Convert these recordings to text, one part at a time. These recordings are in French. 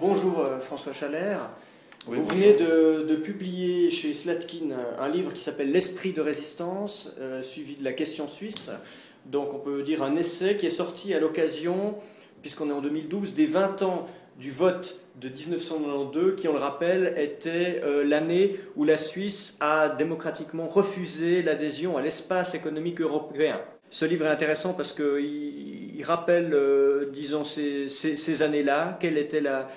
Bonjour François Chalère. Oui, Vous bonjour. venez de publier chez Slatkin un livre qui s'appelle L'esprit de résistance, suivi de la question suisse. Donc on peut dire un essai qui est sorti à l'occasion, puisqu'on est en 2012, des 20 ans du vote de 1992, qui, on le rappelle, était l'année où la Suisse a démocratiquement refusé l'adhésion à l'espace économique européen. Ce livre est intéressant parce qu'il rappelle, disons, ces années-là, quelle était la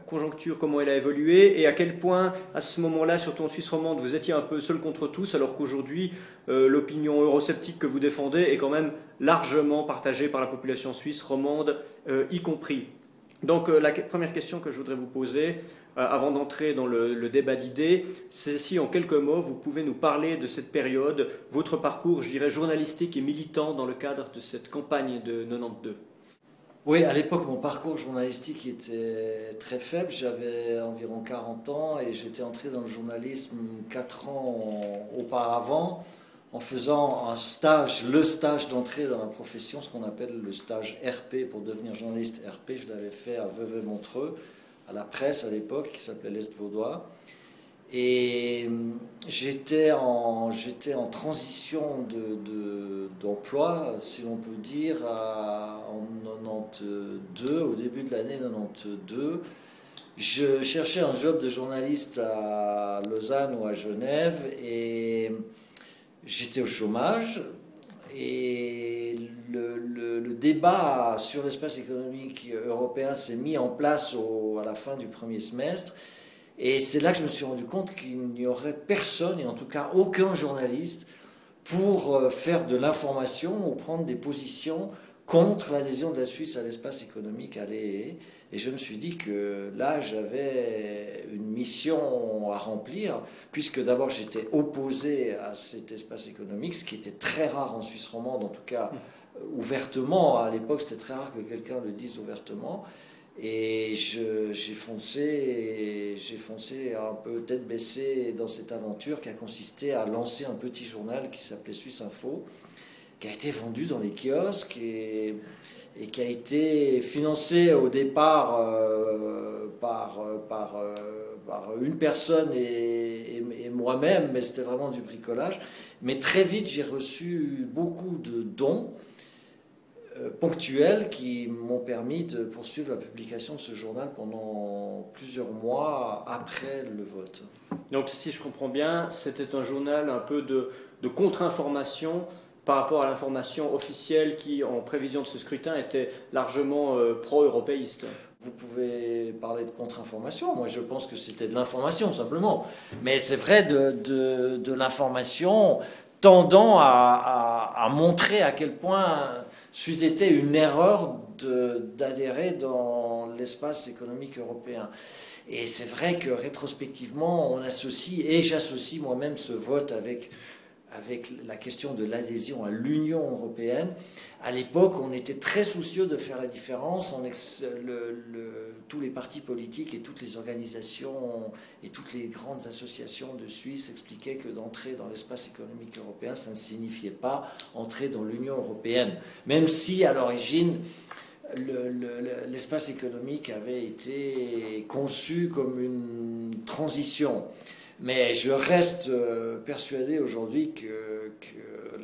conjoncture, comment elle a évolué, et à quel point, à ce moment-là, surtout en Suisse romande, vous étiez un peu seul contre tous, alors qu'aujourd'hui, l'opinion eurosceptique que vous défendez est quand même largement partagée par la population suisse romande, y compris. Donc la première question que je voudrais vous poser, avant d'entrer dans le débat d'idées, c'est si en quelques mots vous pouvez nous parler de cette période, votre parcours, je dirais, journalistique et militant dans le cadre de cette campagne de 92. Oui, à l'époque, mon parcours journalistique était très faible. J'avais environ 40 ans et j'étais entré dans le journalisme 4 ans auparavant en faisant un stage, le stage d'entrée dans la profession, ce qu'on appelle le stage RP pour devenir journaliste RP. Je l'avais fait à Vevey-Montreux, à la presse à l'époque, qui s'appelait l'Est Vaudois. Et j'étais en transition d'emploi, si l'on peut dire, en 92, au début de l'année 92. Je cherchais un job de journaliste à Lausanne ou à Genève et j'étais au chômage. Et le débat sur l'espace économique européen s'est mis en place à la fin du premier semestre. Et c'est là que je me suis rendu compte qu'il n'y aurait personne, et en tout cas aucun journaliste, pour faire de l'information ou prendre des positions contre l'adhésion de la Suisse à l'espace économique à l'EE. Et je me suis dit que là, j'avais une mission à remplir, puisque d'abord j'étais opposé à cet espace économique, ce qui était très rare en Suisse romande, en tout cas ouvertement. À l'époque, c'était très rare que quelqu'un le dise ouvertement. Et j'ai foncé un peu tête baissée dans cette aventure qui a consisté à lancer un petit journal qui s'appelait Suisse Info, qui a été vendu dans les kiosques et qui a été financé au départ par une personne et moi-même, mais c'était vraiment du bricolage. Mais très vite, j'ai reçu beaucoup de dons ponctuels qui m'ont permis de poursuivre la publication de ce journal pendant plusieurs mois après le vote. Donc si je comprends bien, c'était un journal un peu de contre-information par rapport à l'information officielle qui, en prévision de ce scrutin, était largement pro-européiste. Vous pouvez parler de contre-information, moi je pense que c'était de l'information simplement, mais c'est vrai de l'information tendant à montrer à quel point c'eût été une erreur d'adhérer dans l'espace économique européen. Et c'est vrai que rétrospectivement, on associe, et j'associe moi-même ce vote avec la question de l'adhésion à l'Union européenne. À l'époque, on était très soucieux de faire la différence. Tous les partis politiques et toutes les organisations et toutes les grandes associations de Suisse expliquaient que d'entrer dans l'espace économique européen, ça ne signifiait pas entrer dans l'Union européenne. Même si, à l'origine, l'espace économique avait été conçu comme une transition. Mais je reste persuadé aujourd'hui que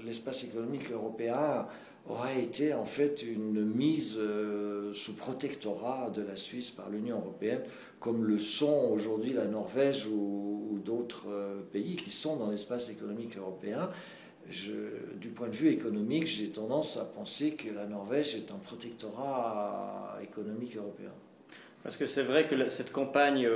l'espace économique européen aurait été en fait une mise sous protectorat de la Suisse par l'Union européenne, comme le sont aujourd'hui la Norvège ou d'autres pays qui sont dans l'espace économique européen. Du point de vue économique, j'ai tendance à penser que la Norvège est un protectorat économique européen. Parce que c'est vrai que cette campagne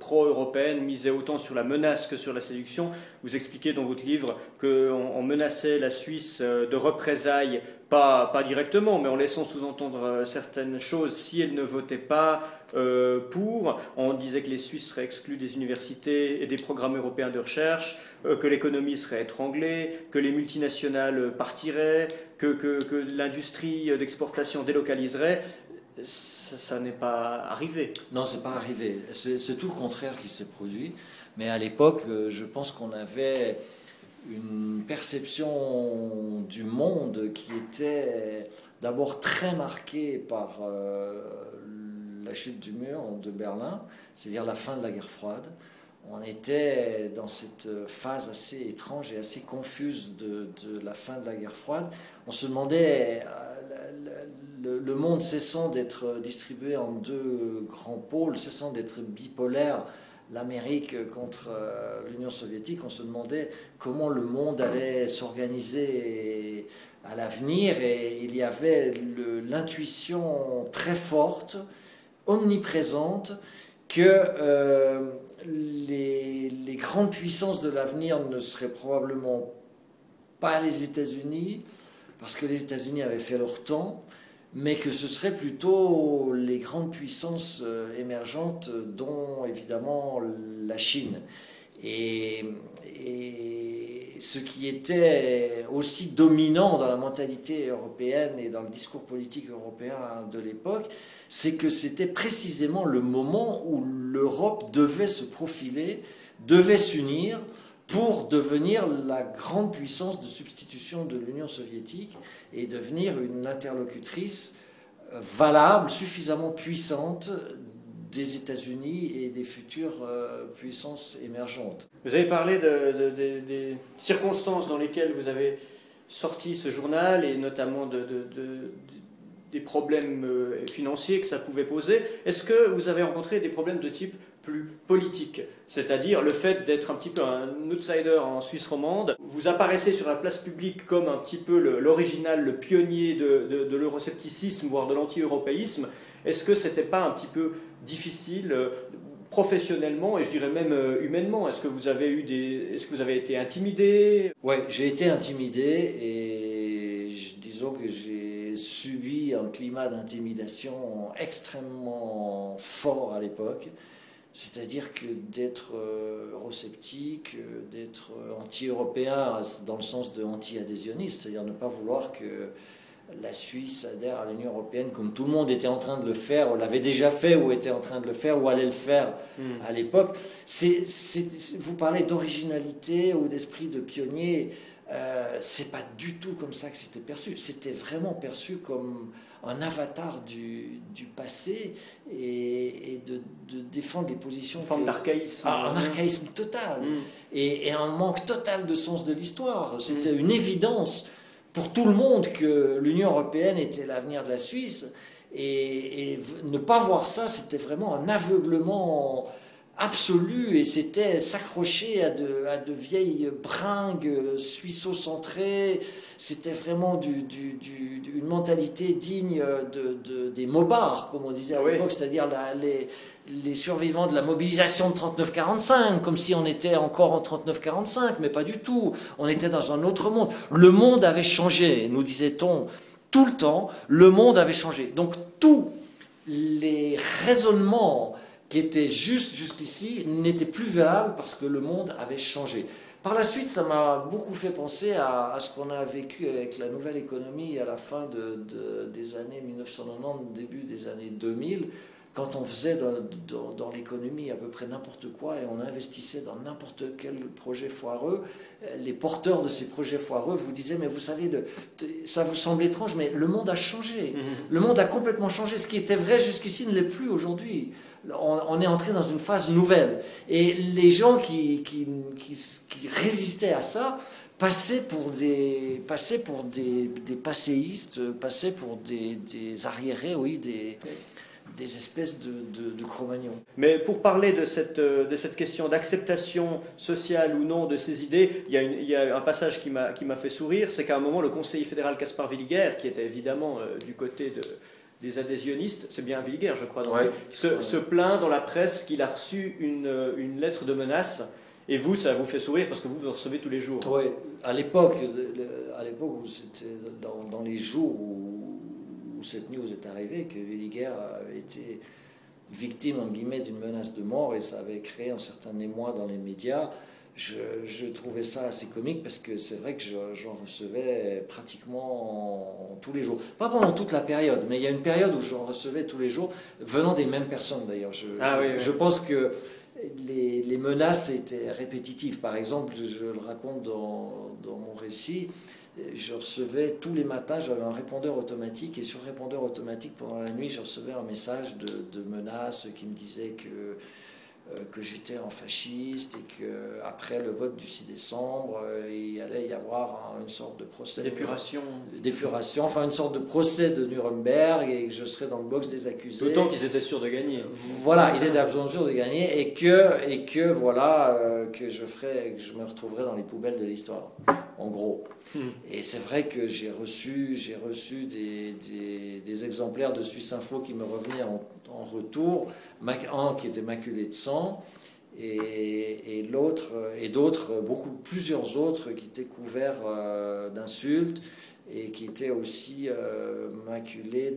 pro-européenne misait autant sur la menace que sur la séduction. Vous expliquez dans votre livre qu'on menaçait la Suisse de représailles, pas directement, mais en laissant sous-entendre certaines choses si elle ne votait pas pour. On disait que les Suisses seraient exclus des universités et des programmes européens de recherche, que l'économie serait étranglée, que les multinationales partiraient, que l'industrie d'exportation délocaliserait. Ça n'est pas arrivé. Non, c'est pas arrivé. C'est tout le contraire qui s'est produit. Mais à l'époque, je pense qu'on avait une perception du monde qui était d'abord très marquée par la chute du mur de Berlin, c'est-à-dire la fin de la guerre froide. On était dans cette phase assez étrange et assez confuse de la fin de la guerre froide. On se demandait, le monde cessant d'être distribué en deux grands pôles, cessant d'être bipolaire, l'Amérique contre l'Union soviétique, on se demandait comment le monde allait s'organiser à l'avenir, et il y avait l'intuition très forte, omniprésente, que les grandes puissances de l'avenir ne seraient probablement pas les États-Unis, parce que les États-Unis avaient fait leur temps, mais que ce serait plutôt les grandes puissances émergentes, dont évidemment la Chine. Et ce qui était aussi dominant dans la mentalité européenne et dans le discours politique européen de l'époque, c'est que c'était précisément le moment où l'Europe devait se profiler, devait s'unir pour devenir la grande puissance de substitution de l'Union soviétique et devenir une interlocutrice valable, suffisamment puissante des États-Unis et des futures puissances émergentes. Vous avez parlé des circonstances dans lesquelles vous avez sorti ce journal, et notamment des problèmes financiers que ça pouvait poser. Est-ce que vous avez rencontré des problèmes de type plus politique, c'est-à-dire le fait d'être un petit peu un outsider en Suisse romande? Vous apparaissez sur la place publique comme un petit peu l'original, le pionnier de l'euroscepticisme, voire de l'anti-européisme. Est-ce que c'était pas un petit peu difficile professionnellement et je dirais même humainement? Est-ce que vous avez été intimidé? Oui, j'ai été intimidé, et disons que j'ai subi un climat d'intimidation extrêmement fort à l'époque. C'est-à-dire que d'être eurosceptique, d'être anti-européen dans le sens de anti-adhésionniste, c'est-à-dire ne pas vouloir que la Suisse adhère à l'Union européenne comme tout le monde était en train de le faire, ou l'avait déjà fait, ou était en train de le faire, ou allait le faire à l'époque. Vous parlez d'originalité ou d'esprit de pionnier, c'est pas du tout comme ça que c'était perçu. C'était vraiment perçu comme un avatar du passé, et de défendre des positions... Une forme d'archaïsme. Un archaïsme total, et un manque total de sens de l'histoire. C'était une évidence pour tout le monde que l'Union européenne était l'avenir de la Suisse, et ne pas voir ça, c'était vraiment un aveuglement absolu, et c'était s'accrocher à de vieilles bringues suisseau-centrées. C'était vraiment une mentalité digne des mobards, comme on disait à l'époque, c'est-à-dire les survivants de la mobilisation de 39-45, comme si on était encore en 39-45, mais pas du tout. On était dans un autre monde. Le monde avait changé, nous disait-on tout le temps, le monde avait changé. Donc tous les raisonnements qui étaient jusqu'ici n'étaient plus valables parce que le monde avait changé. Par la suite, ça m'a beaucoup fait penser à ce qu'on a vécu avec la nouvelle économie à la fin des années 1990, début des années 2000, quand on faisait dans l'économie à peu près n'importe quoi et on investissait dans n'importe quel projet foireux. Les porteurs de ces projets foireux vous disaient, mais vous savez, ça vous semble étrange, mais le monde a changé. Le monde a complètement changé. Ce qui était vrai jusqu'ici ne l'est plus aujourd'hui. On est entré dans une phase nouvelle. Et les gens qui résistaient à ça passaient pour des passéistes, passaient pour des arriérés, oui, des espèces de Cro-Magnons. Mais pour parler de cette question d'acceptation sociale ou non de ces idées, il y a un passage qui m'a fait sourire, c'est qu'à un moment, le conseiller fédéral Caspar Villiger, qui était évidemment du côté des adhésionnistes, c'est bien Villiger, je crois, se plaint dans la presse qu'il a reçu une lettre de menace. Et vous, ça vous fait sourire parce que vous recevez tous les jours. Oui, à l'époque où c'était dans les jours où cette news est arrivée, que Villiger avait été victime, en guillemets, d'une menace de mort, et ça avait créé un certain émoi dans les médias. Je trouvais ça assez comique, parce que c'est vrai que j'en recevais pratiquement tous les jours. Pas pendant toute la période, mais il y a une période où j'en recevais tous les jours, venant des mêmes personnes d'ailleurs. Je pense que les menaces étaient répétitives. Par exemple, je le raconte dans mon récit, je recevais tous les matins, j'avais un répondeur automatique, et sur le répondeur automatique, pendant la nuit, je recevais un message de menaces qui me disait que j'étais un fasciste et qu'après le vote du 6 décembre, il allait y avoir une sorte de procès. D'épuration, enfin une sorte de procès de Nuremberg, et que je serais dans le box des accusés. D'autant qu'ils étaient sûrs de gagner. Voilà, ils étaient absolument sûrs de gagner, et que voilà, que je me retrouverais dans les poubelles de l'histoire, en gros. Et c'est vrai que j'ai reçu des exemplaires de Suisse Info qui me revenaient en retour, un qui était maculé de sang, et l'autre, et d'autres, plusieurs autres qui étaient couverts d'insultes et qui étaient aussi maculés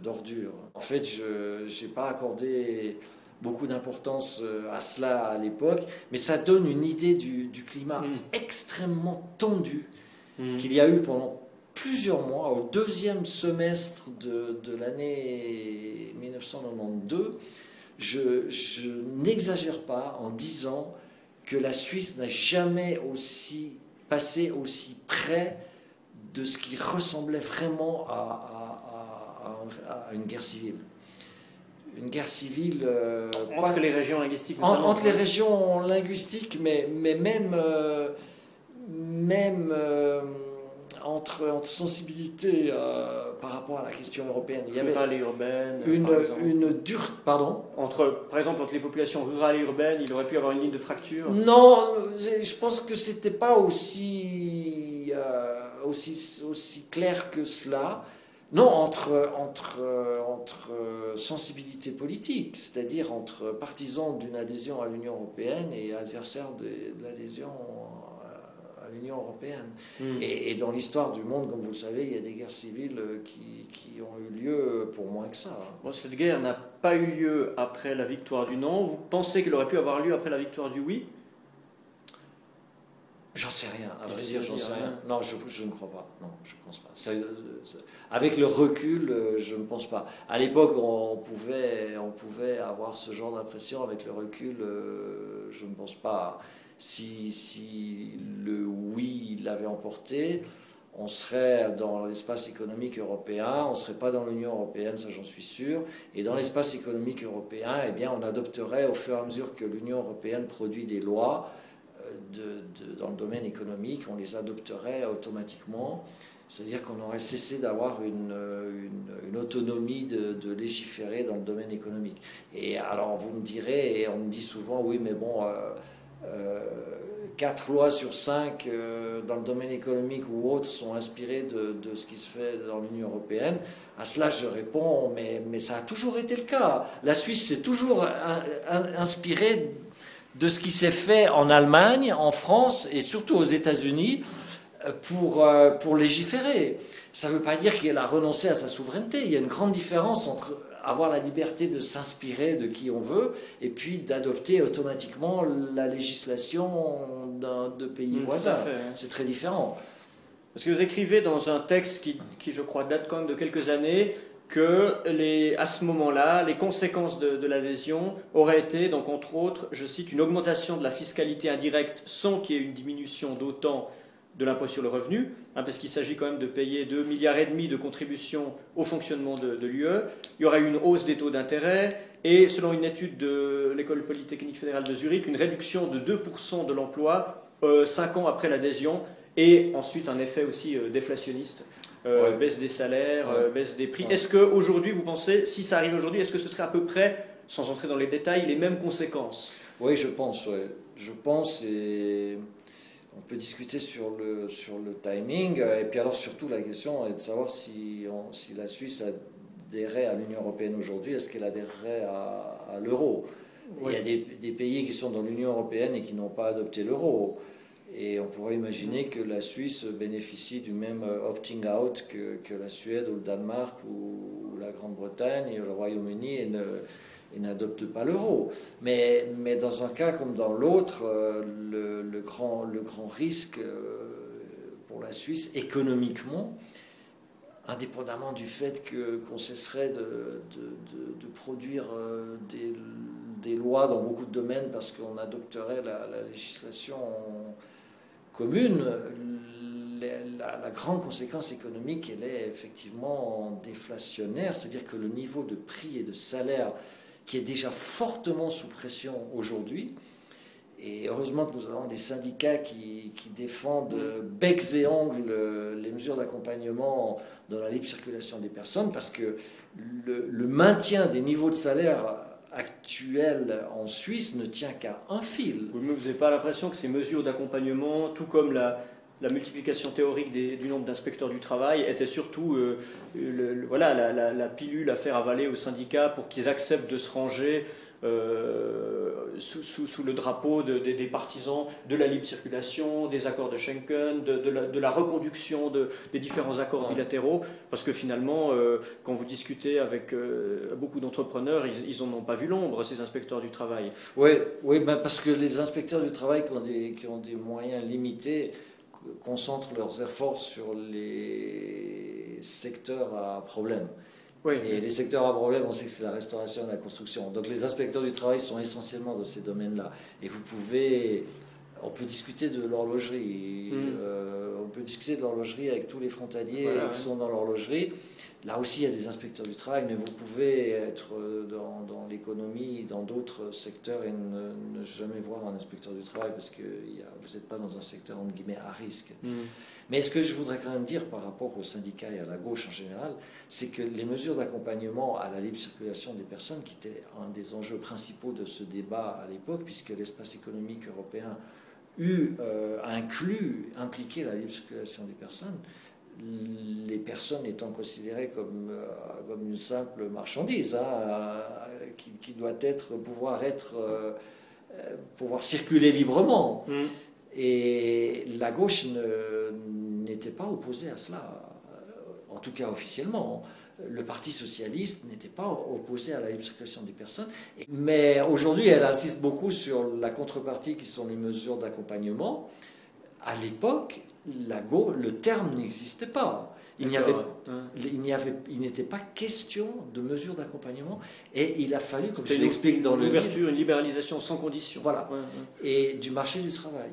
d'ordures. En fait, je n'ai pas accordé beaucoup d'importance à cela à l'époque, mais ça donne une idée du climat extrêmement tendu qu'il y a eu pendant plusieurs mois, au deuxième semestre de l'année 1992. Je n'exagère pas en disant que la Suisse n'a jamais passé aussi près de ce qui ressemblait vraiment à une guerre civile. Une guerre civile... entre les régions linguistiques. Entre les régions linguistiques, mais même entre sensibilité par rapport à la question européenne. Il y avait rurale et urbaine, une dure... Pardon ? Par exemple, entre les populations rurales et urbaines, il aurait pu y avoir une ligne de fracture. Non, je pense que c'était pas aussi clair que cela. Non, entre sensibilité politique, c'est-à-dire entre partisans d'une adhésion à l'Union européenne et adversaires de l'adhésion à l'Union européenne. Et dans l'histoire du monde, comme vous le savez, il y a des guerres civiles qui ont eu lieu pour moins que ça. Bon, cette guerre n'a pas eu lieu après la victoire du non. Vous pensez qu'elle aurait pu avoir lieu après la victoire du oui ? J'en sais rien, à vrai dire, j'en sais rien. Non, je ne crois pas. Non, je ne pense pas. Avec le recul, je ne pense pas. À l'époque, on pouvait avoir ce genre d'impression. Avec le recul, je ne pense pas. Si le oui l'avait emporté, on serait dans l'espace économique européen, on ne serait pas dans l'Union européenne, ça j'en suis sûr. Et dans l'espace économique européen, eh bien, on adopterait au fur et à mesure que l'Union européenne produit des lois, dans le domaine économique, on les adopterait automatiquement, c'est-à-dire qu'on aurait cessé d'avoir une autonomie de légiférer dans le domaine économique. Et alors vous me direz, et on me dit souvent, oui mais bon, 4 lois sur 5 dans le domaine économique ou autres sont inspirées de ce qui se fait dans l'Union européenne. À cela je réponds, mais ça a toujours été le cas. La Suisse s'est toujours inspirée de ce qui s'est fait en Allemagne, en France et surtout aux États-Unis pour légiférer. Ça ne veut pas dire qu'elle a renoncé à sa souveraineté. Il y a une grande différence entre avoir la liberté de s'inspirer de qui on veut et puis d'adopter automatiquement la législation de pays voisins. C'est très différent. Parce que vous écrivez dans un texte qui je crois date quand même de quelques années, que à ce moment-là, les conséquences de l'adhésion auraient été, donc entre autres, je cite, une augmentation de la fiscalité indirecte sans qu'il y ait une diminution d'autant de l'impôt sur le revenu, parce qu'il s'agit quand même de payer 2,5 milliards de contributions au fonctionnement de l'UE. Il y aurait eu une hausse des taux d'intérêt et, selon une étude de l'École polytechnique fédérale de Zurich, une réduction de 2% de l'emploi 5 ans après l'adhésion, et ensuite un effet aussi déflationniste. Baisse des salaires, baisse des prix. Est-ce qu'aujourd'hui, vous pensez, si ça arrive aujourd'hui, est-ce que ce serait à peu près, sans entrer dans les détails, les mêmes conséquences ? Oui, je pense. Ouais. Je pense, et on peut discuter sur le timing. Et puis alors surtout, la question est de savoir si la Suisse adhérait à l'Union européenne aujourd'hui, est-ce qu'elle adhérerait à l'euro ? Oui. Il y a des pays qui sont dans l'Union européenne et qui n'ont pas adopté l'euro. Et on pourrait imaginer que la Suisse bénéficie du même opting out que la Suède ou le Danemark ou la Grande-Bretagne et le Royaume-Uni et n'adopte pas l'euro. Mais dans un cas comme dans l'autre, le grand risque pour la Suisse économiquement, indépendamment du fait qu'on cesserait de produire des lois dans beaucoup de domaines parce qu'on adopterait la législation commune, la grande conséquence économique, elle est effectivement déflationnaire, c'est-à-dire que le niveau de prix et de salaire qui est déjà fortement sous pression aujourd'hui, et heureusement que nous avons des syndicats qui défendent becs et ongles les mesures d'accompagnement dans la libre circulation des personnes, parce que le maintien des niveaux de salaire actuels en Suisse ne tient qu'à un fil. Vous n'avez pas l'impression que ces mesures d'accompagnement, tout comme la multiplication théorique du nombre d'inspecteurs du travail, était surtout voilà, la pilule à faire avaler aux syndicats pour qu'ils acceptent de se ranger sous le drapeau des partisans de la libre circulation, des accords de Schengen, de la reconduction des différents accords bilatéraux, parce que finalement, quand vous discutez avec beaucoup d'entrepreneurs, ils n'en ont pas vu l'ombre, ces inspecteurs du travail. Oui, ben parce que les inspecteurs du travail qui ont des moyens limités concentrent leurs efforts sur les secteurs à problème. Oui. Et les secteurs à problème, on sait que c'est la restauration et la construction. Donc les inspecteurs du travail sont essentiellement dans ces domaines-là. Et on peut discuter de l'horlogerie. On peut discuter de l'horlogerie avec tous les frontaliers qui sont dans l'horlogerie. Là aussi, il y a des inspecteurs du travail, mais vous pouvez être dans l'économie, dans d'autres secteurs et ne jamais voir un inspecteur du travail parce que vous n'êtes pas dans un secteur, entre guillemets, à risque. Mais ce que je voudrais quand même dire par rapport aux syndicats et à la gauche en général, c'est que les mesures d'accompagnement à la libre circulation des personnes, qui était un des enjeux principaux de ce débat à l'époque, puisque l'espace économique européen impliqué la libre circulation des personnes, les personnes étant considérées comme une simple marchandise qui doit pouvoir circuler librement. Et la gauche n'était pas opposée à cela, en tout cas officiellement. Le Parti socialiste n'était pas opposé à la libre circulation des personnes. Mais aujourd'hui, elle insiste beaucoup sur la contrepartie qui sont les mesures d'accompagnement. À l'époque, le terme n'existait pas. Il n'était pas question de mesures d'accompagnement et il a fallu, comme je l'explique dans le livre, une libéralisation sans condition. Voilà. Et du marché du travail.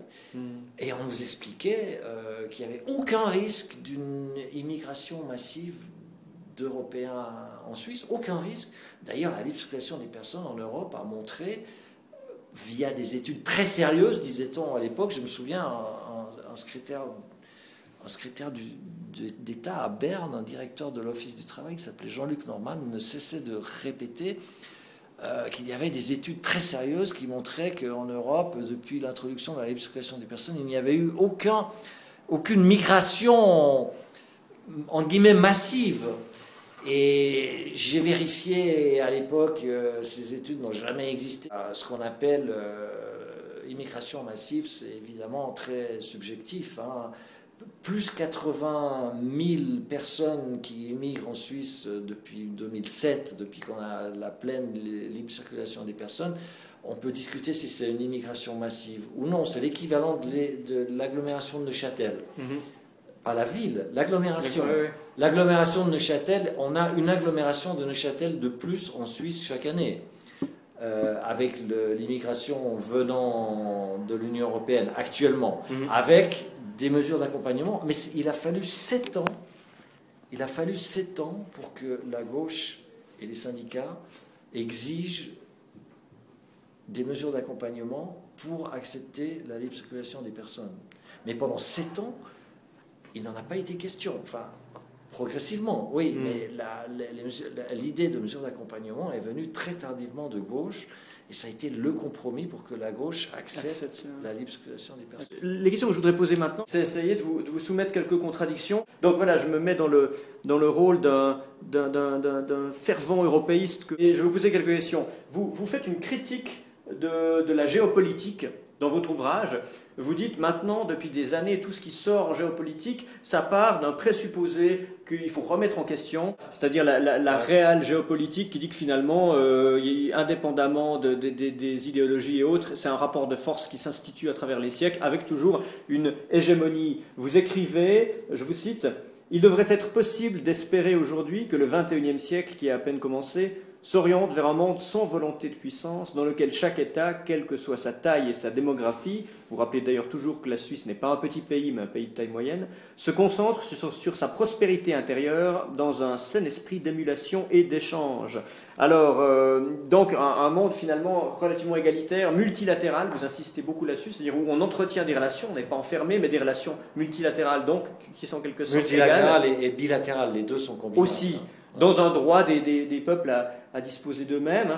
Et on nous expliquait qu'il n'y avait aucun risque d'une immigration massive d'Européens en Suisse, aucun risque. D'ailleurs, la libre circulation des personnes en Europe a montré, via des études très sérieuses, disait-on à l'époque, je me souviens, un secrétaire d'État à Berne, un directeur de l'Office du travail qui s'appelait Jean-Luc Norman, ne cessait de répéter qu'il y avait des études très sérieuses qui montraient qu'en Europe, depuis l'introduction de la libre circulation des personnes, il n'y avait eu aucune migration, en guillemets, massive. Et j'ai vérifié à l'époque, ces études n'ont jamais existé. Ce qu'on appelle immigration massive, c'est évidemment très subjectif. Plus 80 000 personnes qui immigrent en Suisse depuis 2007, depuis qu'on a la pleine libre circulation des personnes. On peut discuter si c'est une immigration massive ou non. C'est l'équivalent de l'agglomération de Neuchâtel. Pas la ville, l'agglomération. L'agglomération de Neuchâtel, on a une agglomération de Neuchâtel de plus en Suisse chaque année. Avec l'immigration venant de l'Union européenne actuellement, avec des mesures d'accompagnement. Mais il a fallu 7 ans. Il a fallu 7 ans pour que la gauche et les syndicats exigent des mesures d'accompagnement pour accepter la libre circulation des personnes. Mais pendant 7 ans, il n'en a pas été question. Enfin, progressivement, oui, mais l'idée de mesures d'accompagnement est venue très tardivement de gauche, et ça a été le compromis pour que la gauche accepte la libre circulation des personnes. Les questions que je voudrais poser maintenant, c'est essayer de vous soumettre quelques contradictions. Donc voilà, je me mets dans le rôle d'un fervent européiste, et je vais vous poser quelques questions. Vous faites une critique de la géopolitique dans votre ouvrage. Vous dites maintenant, depuis des années, tout ce qui sort en géopolitique, ça part d'un présupposé qu'il faut remettre en question, c'est-à-dire la réelle géopolitique qui dit que finalement, indépendamment des idéologies et autres, c'est un rapport de force qui s'institue à travers les siècles, avec toujours une hégémonie. Vous écrivez, je vous cite, « Il devrait être possible d'espérer aujourd'hui que le XXIe siècle, qui a à peine commencé, s'oriente vers un monde sans volonté de puissance, dans lequel chaque État, quelle que soit sa taille et sa démographie, vous rappelez d'ailleurs toujours que la Suisse n'est pas un petit pays, mais un pays de taille moyenne, se concentre sur sa prospérité intérieure dans un sain esprit d'émulation et d'échange. Alors, donc un monde finalement relativement égalitaire, multilatéral, vous insistez beaucoup là-dessus, c'est-à-dire où on entretient des relations, on n'est pas enfermé, mais des relations multilatérales, donc qui sont en quelque sorte multilatérales et bilatérales, les deux sont combinés. Aussi, dans un droit des peuples à disposer d'eux-mêmes.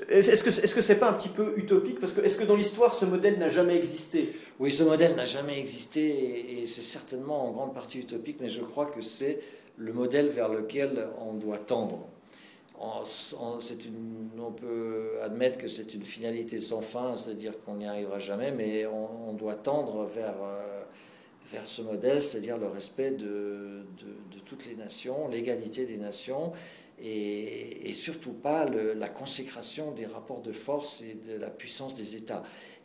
Est-ce que c'est pas un petit peu utopique? Parce que est-ce que dans l'histoire, ce modèle n'a jamais existé? Oui, ce modèle n'a jamais existé et c'est certainement en grande partie utopique, mais je crois que c'est le modèle vers lequel on doit tendre. On peut admettre que c'est une finalité sans fin, c'est-à-dire qu'on n'y arrivera jamais, mais on doit tendre vers ce modèle, c'est-à-dire le respect de toutes les nations, l'égalité des nations, et surtout pas la consécration des rapports de force et de la puissance des États.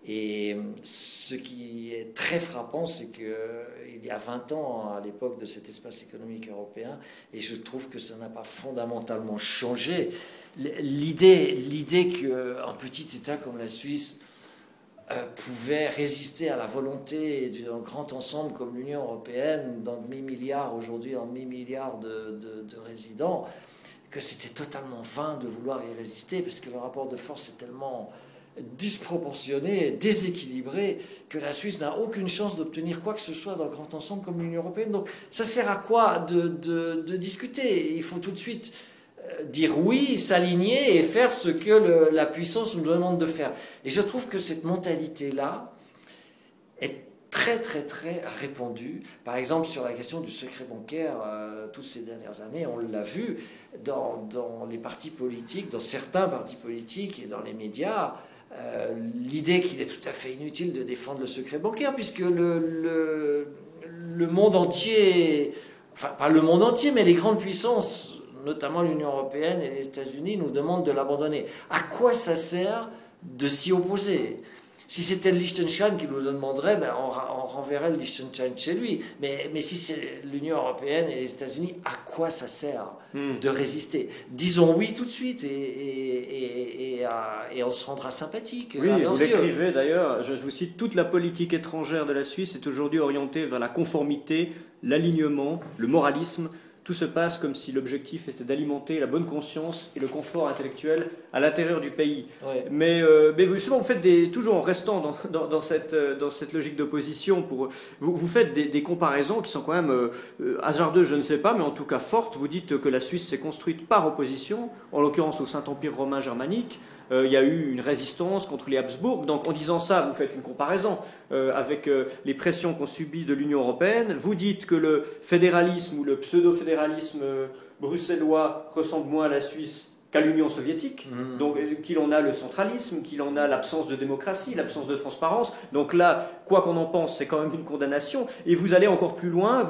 Et ce qui est très frappant, c'est qu'il y a 20 ans, à l'époque de cet espace économique européen, et je trouve que ça n'a pas fondamentalement changé, l'idée qu'un petit État comme la Suisse pouvait résister à la volonté d'un grand ensemble comme l'Union européenne, d'un demi-milliard, aujourd'hui un demi-milliard de résidents, que c'était totalement vain de vouloir y résister, parce que le rapport de force est tellement disproportionné, déséquilibré, que la Suisse n'a aucune chance d'obtenir quoi que ce soit d'un grand ensemble comme l'Union européenne. Donc ça sert à quoi de discuter? Il faut tout de suite dire oui, s'aligner et faire ce que la puissance nous demande de faire. Et je trouve que cette mentalité-là est très très très répandue. Par exemple, sur la question du secret bancaire, toutes ces dernières années, on l'a vu dans les partis politiques, dans certains partis politiques et dans les médias, l'idée qu'il est tout à fait inutile de défendre le secret bancaire, puisque le monde entier, enfin pas le monde entier, mais les grandes puissances, notamment l'Union européenne et les États-Unis, nous demandent de l'abandonner. À quoi ça sert de s'y opposer? Si c'était le Liechtenstein qui nous le demanderait, ben on renverrait le Liechtenstein chez lui. Mais si c'est l'Union européenne et les États-Unis, à quoi ça sert de résister? Disons oui tout de suite et on se rendra sympathique. Oui, vous l'écrivez d'ailleurs, je vous cite, toute la politique étrangère de la Suisse est aujourd'hui orientée vers la conformité, l'alignement, le moralisme. Tout se passe comme si l'objectif était d'alimenter la bonne conscience et le confort intellectuel à l'intérieur du pays. Oui. Mais justement, vous faites toujours en restant dans cette logique d'opposition, vous faites des comparaisons qui sont quand même hasardeuses, je ne sais pas, mais en tout cas fortes. Vous dites que la Suisse s'est construite par opposition, en l'occurrence au Saint-Empire romain germanique. Il y a eu une résistance contre les Habsbourg. Donc en disant ça, vous faites une comparaison avec les pressions qu'ont subies de l'Union européenne. Vous dites que le fédéralisme ou le pseudo-fédéralisme bruxellois ressemble moins à la Suisse qu'à l'Union soviétique, donc qu'il en a le centralisme, qu'il en a l'absence de démocratie, l'absence de transparence. Donc là, quoi qu'on en pense, c'est quand même une condamnation. Et vous allez encore plus loin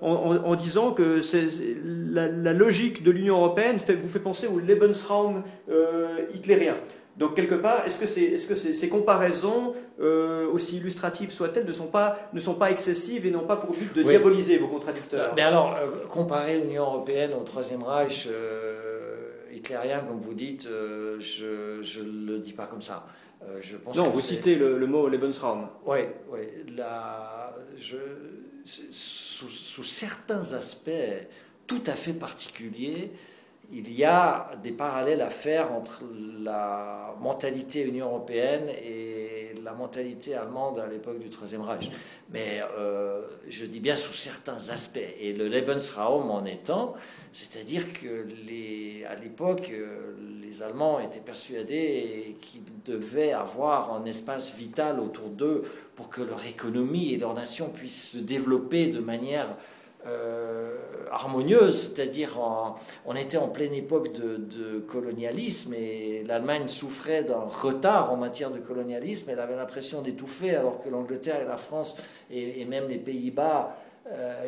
en disant que la logique de l'Union européenne vous fait penser au Lebensraum hitlérien. Donc quelque part, est-ce que ces comparaisons, aussi illustratives soient-elles, ne sont pas excessives et n'ont pas pour but de diaboliser vos contradicteurs? Mais alors, comparer l'Union européenne au Troisième Reich hitlérien, comme vous dites, je ne le dis pas comme ça. Je pense non, vous citez le mot Lebensraum. Oui, sous certains aspects tout à fait particuliers, il y a des parallèles à faire entre la mentalité Union européenne et la mentalité allemande à l'époque du Troisième Reich. Mais je dis bien sous certains aspects. Et le Lebensraum en étant, c'est-à-dire qu'à l'époque, les Allemands étaient persuadés qu'ils devaient avoir un espace vital autour d'eux pour que leur économie et leur nation puissent se développer de manière harmonieuse, c'est-à-dire on était en pleine époque de colonialisme et l'Allemagne souffrait d'un retard en matière de colonialisme, elle avait l'impression d'étouffer alors que l'Angleterre et la France et même les Pays-Bas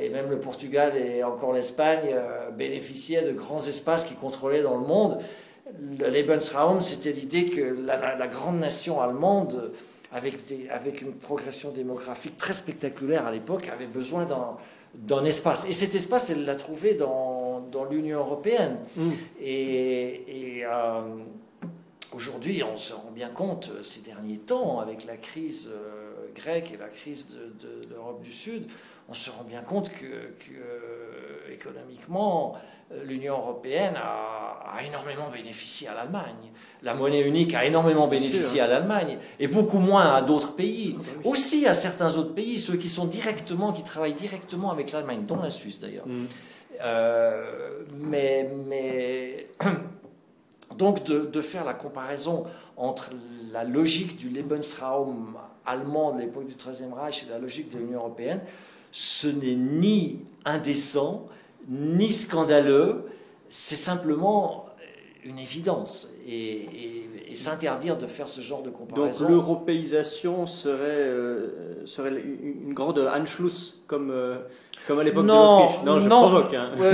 et même le Portugal et encore l'Espagne bénéficiaient de grands espaces qui contrôlaient dans le monde. Le Lebensraum, c'était l'idée que la grande nation allemande, avec une progression démographique très spectaculaire à l'époque, avait besoin d'un espace. Et cet espace, elle l'a trouvé dans dans l'Union européenne. Aujourd'hui, on se rend bien compte, ces derniers temps, avec la crise grecque et la crise de l'Europe du Sud, on se rend bien compte que économiquement, l'Union européenne a énormément bénéficié à l'Allemagne. La monnaie unique a énormément bénéficié à l'Allemagne, et beaucoup moins à d'autres pays. Aussi à certains autres pays, ceux qui travaillent directement avec l'Allemagne, dont la Suisse d'ailleurs. Donc de faire la comparaison entre la logique du Lebensraum allemand de l'époque du Troisième Reich et la logique de l'Union européenne, ce n'est ni indécent, ni scandaleux, c'est simplement une évidence. Et s'interdire de faire ce genre de comparaison... Donc l'européisation serait une grande Anschluss, comme à l'époque de l'Autriche. Non, je provoque. Hein. Oui,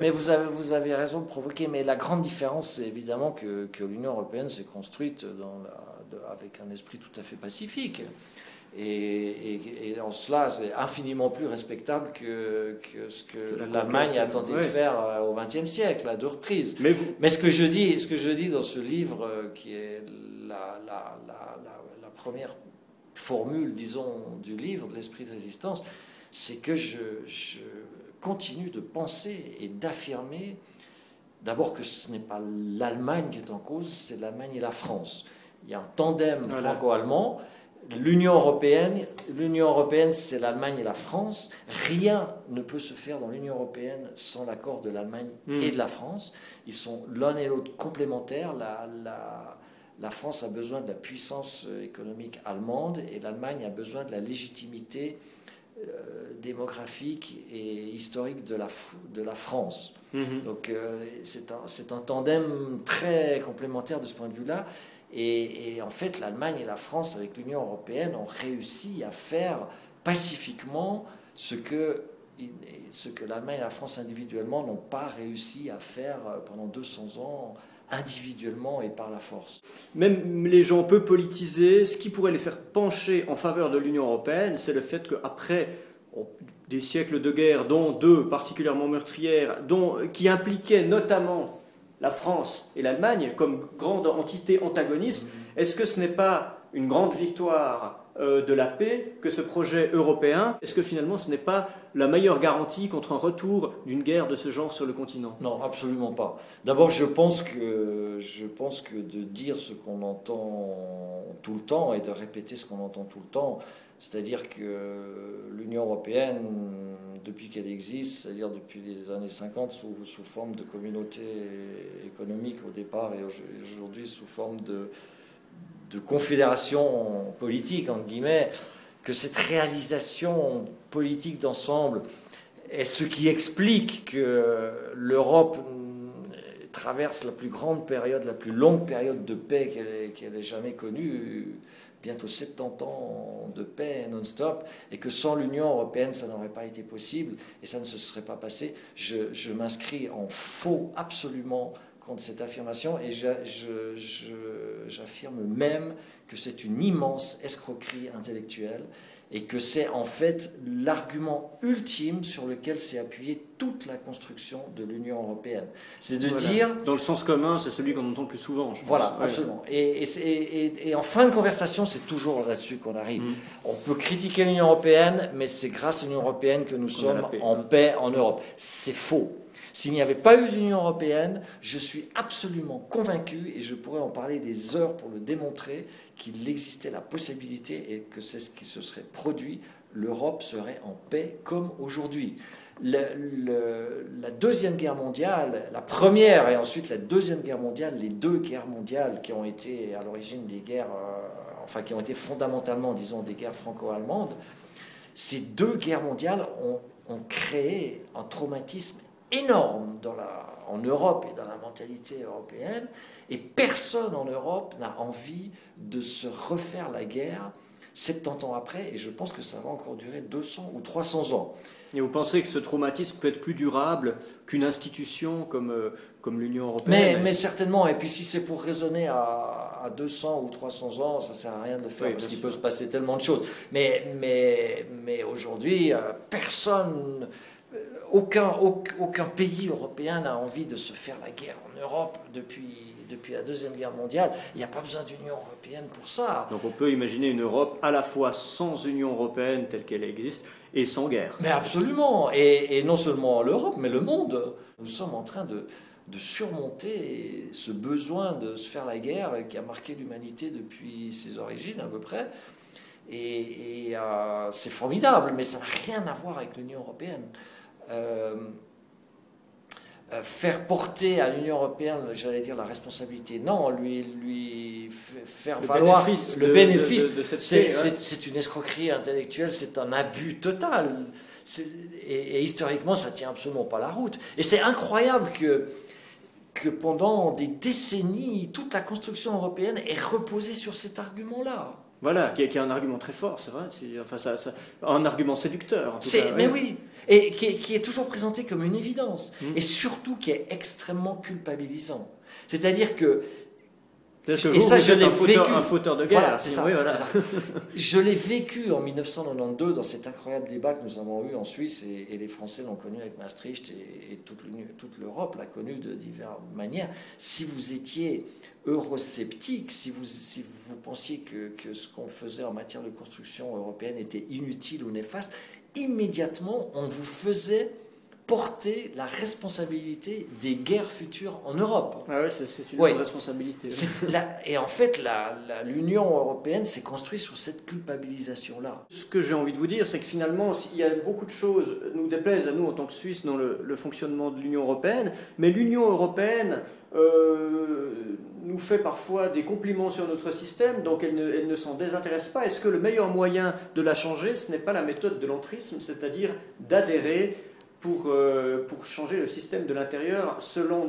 mais vous avez raison de provoquer. Mais la grande différence, c'est évidemment que l'Union européenne s'est construite avec un esprit tout à fait pacifique. Et en cela, c'est infiniment plus respectable que ce que l'Allemagne a tenté de faire au XXe siècle, à deux reprises. Mais ce que je dis dans ce livre, qui est la première formule, disons, du livre, de l'esprit de résistance, c'est que je continue de penser et d'affirmer d'abord que ce n'est pas l'Allemagne qui est en cause, c'est l'Allemagne et la France. Il y a un tandem franco-allemand. L'Union européenne, c'est l'Allemagne et la France. Rien ne peut se faire dans l'Union européenne sans l'accord de l'Allemagne et de la France. Ils sont l'un et l'autre complémentaires. La France a besoin de la puissance économique allemande et l'Allemagne a besoin de la légitimité démographique et historique de la France. Donc c'est un tandem très complémentaire de ce point de vue-là. Et en fait, l'Allemagne et la France, avec l'Union européenne, ont réussi à faire pacifiquement ce que l'Allemagne et la France individuellement n'ont pas réussi à faire pendant 200 ans, individuellement et par la force. Même les gens peu politisés, ce qui pourrait les faire pencher en faveur de l'Union européenne, c'est le fait qu'après des siècles de guerre, dont deux particulièrement meurtrières, qui impliquaient notamment la France et l'Allemagne comme grandes entités antagonistes, est-ce que ce n'est pas une grande victoire de la paix que ce projet européen? Est-ce que finalement ce n'est pas la meilleure garantie contre un retour d'une guerre de ce genre sur le continent? Non, absolument pas. D'abord, je pense que de dire ce qu'on entend tout le temps et de répéter ce qu'on entend tout le temps, c'est-à-dire que l'Union européenne, depuis qu'elle existe, c'est-à-dire depuis les années 50, sous forme de communauté économique au départ, et aujourd'hui sous forme de confédération politique, entre guillemets, que cette réalisation politique d'ensemble est ce qui explique que l'Europe traverse la plus grande période, la plus longue période de paix qu'elle ait jamais connue, bientôt 70 ans de paix non-stop, et que sans l'Union européenne, ça n'aurait pas été possible, et ça ne se serait pas passé. Je m'inscris en faux absolument contre cette affirmation, et j'affirme même que c'est une immense escroquerie intellectuelle, et que c'est en fait l'argument ultime sur lequel s'est appuyée toute la construction de l'Union européenne. C'est de dire... Dans le sens commun, c'est celui qu'on entend le plus souvent, je pense. Voilà, absolument. Et en fin de conversation, c'est toujours là-dessus qu'on arrive. On peut critiquer l'Union européenne, mais c'est grâce à l'Union européenne que nous sommes en paix en Europe. C'est faux. S'il n'y avait pas eu d'Union européenne, je suis absolument convaincu, et je pourrais en parler des heures pour le démontrer, qu'il existait la possibilité, et que c'est ce qui se serait produit, l'Europe serait en paix comme aujourd'hui. La Deuxième Guerre mondiale, la première et ensuite la Deuxième Guerre mondiale, les deux guerres mondiales qui ont été à l'origine des guerres, qui ont été fondamentalement, disons, des guerres franco-allemandes, ces deux guerres mondiales ont créé un traumatisme énorme en Europe et dans la mentalité européenne, et personne en Europe n'a envie de se refaire la guerre 70 ans après, et je pense que ça va encore durer 200 ou 300 ans. Et vous pensez que ce traumatisme peut être plus durable qu'une institution comme l'Union européenne? Mais certainement, et puis si c'est pour raisonner à 200 ou 300 ans, ça ne sert à rien de le faire, parce qu'il peut se passer tellement de choses. Mais aujourd'hui, personne aucun pays européen n'a envie de se faire la guerre en Europe depuis la Deuxième Guerre mondiale. Il n'y a pas besoin d'Union européenne pour ça. Donc on peut imaginer une Europe à la fois sans Union européenne telle qu'elle existe et sans guerre. Mais absolument. Et non seulement l'Europe, mais le monde. Nous sommes en train de surmonter ce besoin de se faire la guerre qui a marqué l'humanité depuis ses origines à peu près. Et c'est formidable, mais ça n'a rien à voir avec l'Union européenne. Faire porter à l'Union européenne, j'allais dire la responsabilité, non, lui faire valoir le bénéfice de cette c'est une escroquerie intellectuelle, c'est un abus total. Et historiquement, ça ne tient absolument pas la route. Et c'est incroyable que pendant des décennies, toute la construction européenne est reposée sur cet argument-là. Voilà, qui est un argument très fort, c'est vrai, enfin, un argument séducteur. En tout cas, mais oui, et qui est toujours présenté comme une évidence, et surtout qui est extrêmement culpabilisant. C'est-à-dire que et ça, je l'ai vécu. Un fauteur de guerre. Voilà, c'est ça, voilà. Ça. Je l'ai vécu en 1992 dans cet incroyable débat que nous avons eu en Suisse, et les Français l'ont connu avec Maastricht, et toute l'Europe l'a connu de diverses manières. Si vous étiez eurosceptique, si vous pensiez que ce qu'on faisait en matière de construction européenne était inutile ou néfaste, immédiatement on vous faisait porter la responsabilité des guerres futures en Europe. Ah ouais, c'est une responsabilité. Et en fait, l'Union européenne s'est construite sur cette culpabilisation-là. Ce que j'ai envie de vous dire, c'est que finalement, il y a beaucoup de choses qui nous déplaisent à nous en tant que Suisses dans le fonctionnement de l'Union européenne, mais l'Union européenne nous fait parfois des compliments sur notre système, donc elle ne s'en désintéresse pas. Est-ce que le meilleur moyen de la changer, ce n'est pas la méthode de l'entrisme, c'est-à-dire d'adhérer pour changer le système de l'intérieur selon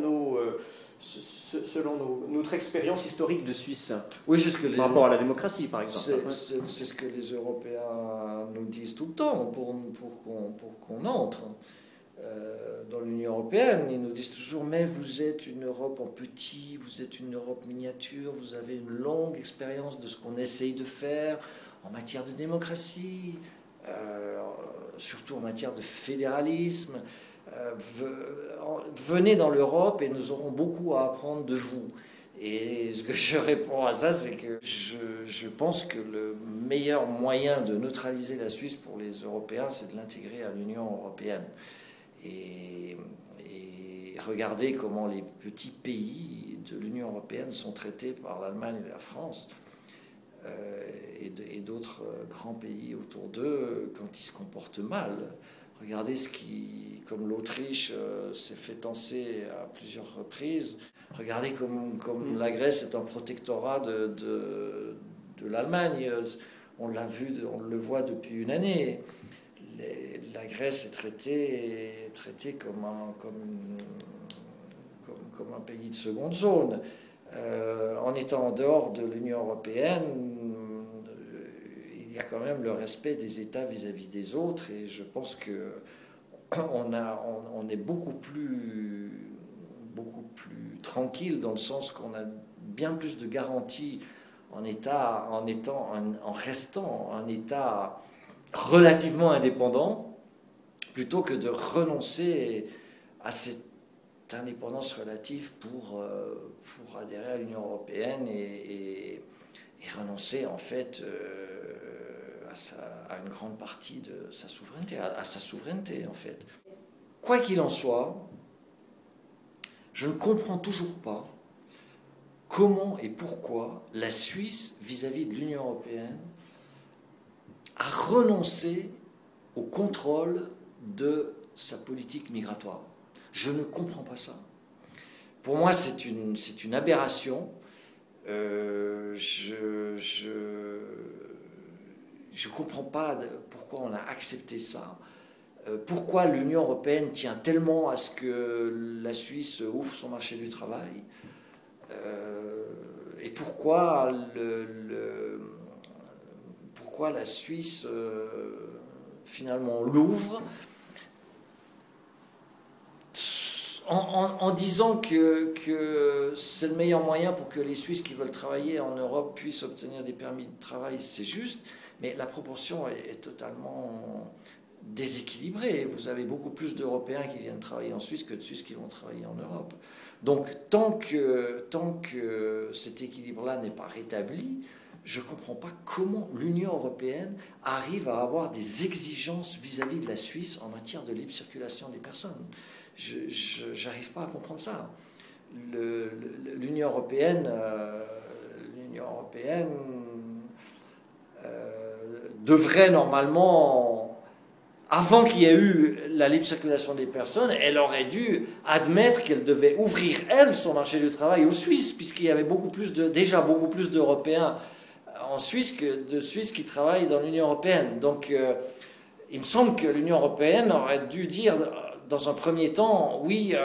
notre expérience historique de Suisse. Oui, c'est ce que par rapport à la démocratie, par exemple. C'est ce que les Européens nous disent tout le temps pour qu'on entre dans l'Union européenne. Ils nous disent toujours, mais vous êtes une Europe en petit, vous êtes une Europe miniature, vous avez une longue expérience de ce qu'on essaye de faire en matière de démocratie, surtout en matière de fédéralisme. Venez dans l'Europe et nous aurons beaucoup à apprendre de vous. Et ce que je réponds à ça, c'est que je pense que le meilleur moyen de neutraliser la Suisse pour les Européens, c'est de l'intégrer à l'Union européenne. Et regardez comment les petits pays de l'Union européenne sont traités par l'Allemagne et la France. Et d'autres grands pays autour d'eux quand ils se comportent mal. Regardez comme l'Autriche s'est fait tancer à plusieurs reprises. Regardez comme la Grèce est un protectorat de l'Allemagne. On l'a vu, on le voit depuis une année. La Grèce est traitée comme un pays de seconde zone. En étant en dehors de l'Union européenne, il y a quand même le respect des États vis-à-vis des autres, et je pense qu'on est beaucoup plus tranquille dans le sens qu'on a bien plus de garanties en restant un État relativement indépendant, plutôt que de renoncer à cette indépendance relative pour adhérer à l'Union européenne et renoncer en fait à une grande partie de sa souveraineté, à sa souveraineté en fait. Quoi qu'il en soit, je ne comprends toujours pas comment et pourquoi la Suisse, vis-à-vis de l'Union européenne, a renoncé au contrôle de sa politique migratoire. Je ne comprends pas ça. Pour moi, c'est une aberration. Je ne comprends pas pourquoi on a accepté ça. Pourquoi l'Union européenne tient tellement à ce que la Suisse ouvre son marché du travail. Et pourquoi la Suisse finalement l'ouvre en disant que c'est le meilleur moyen pour que les Suisses qui veulent travailler en Europe puissent obtenir des permis de travail. C'est juste, mais la proportion est totalement déséquilibré. Vous avez beaucoup plus d'Européens qui viennent travailler en Suisse que de Suisses qui vont travailler en Europe. Donc tant que cet équilibre-là n'est pas rétabli, je ne comprends pas comment l'Union européenne arrive à avoir des exigences vis-à-vis de la Suisse en matière de libre circulation des personnes. Je n'arrive pas à comprendre ça. L'Union européenne, devrait normalement, avant qu'il y ait eu la libre circulation des personnes, elle aurait dû admettre qu'elle devait ouvrir, elle, son marché du travail aux Suisses, puisqu'il y avait déjà beaucoup plus d'Européens en Suisse que de Suisses qui travaillent dans l'Union européenne. Donc, il me semble que l'Union européenne aurait dû dire, dans un premier temps, oui,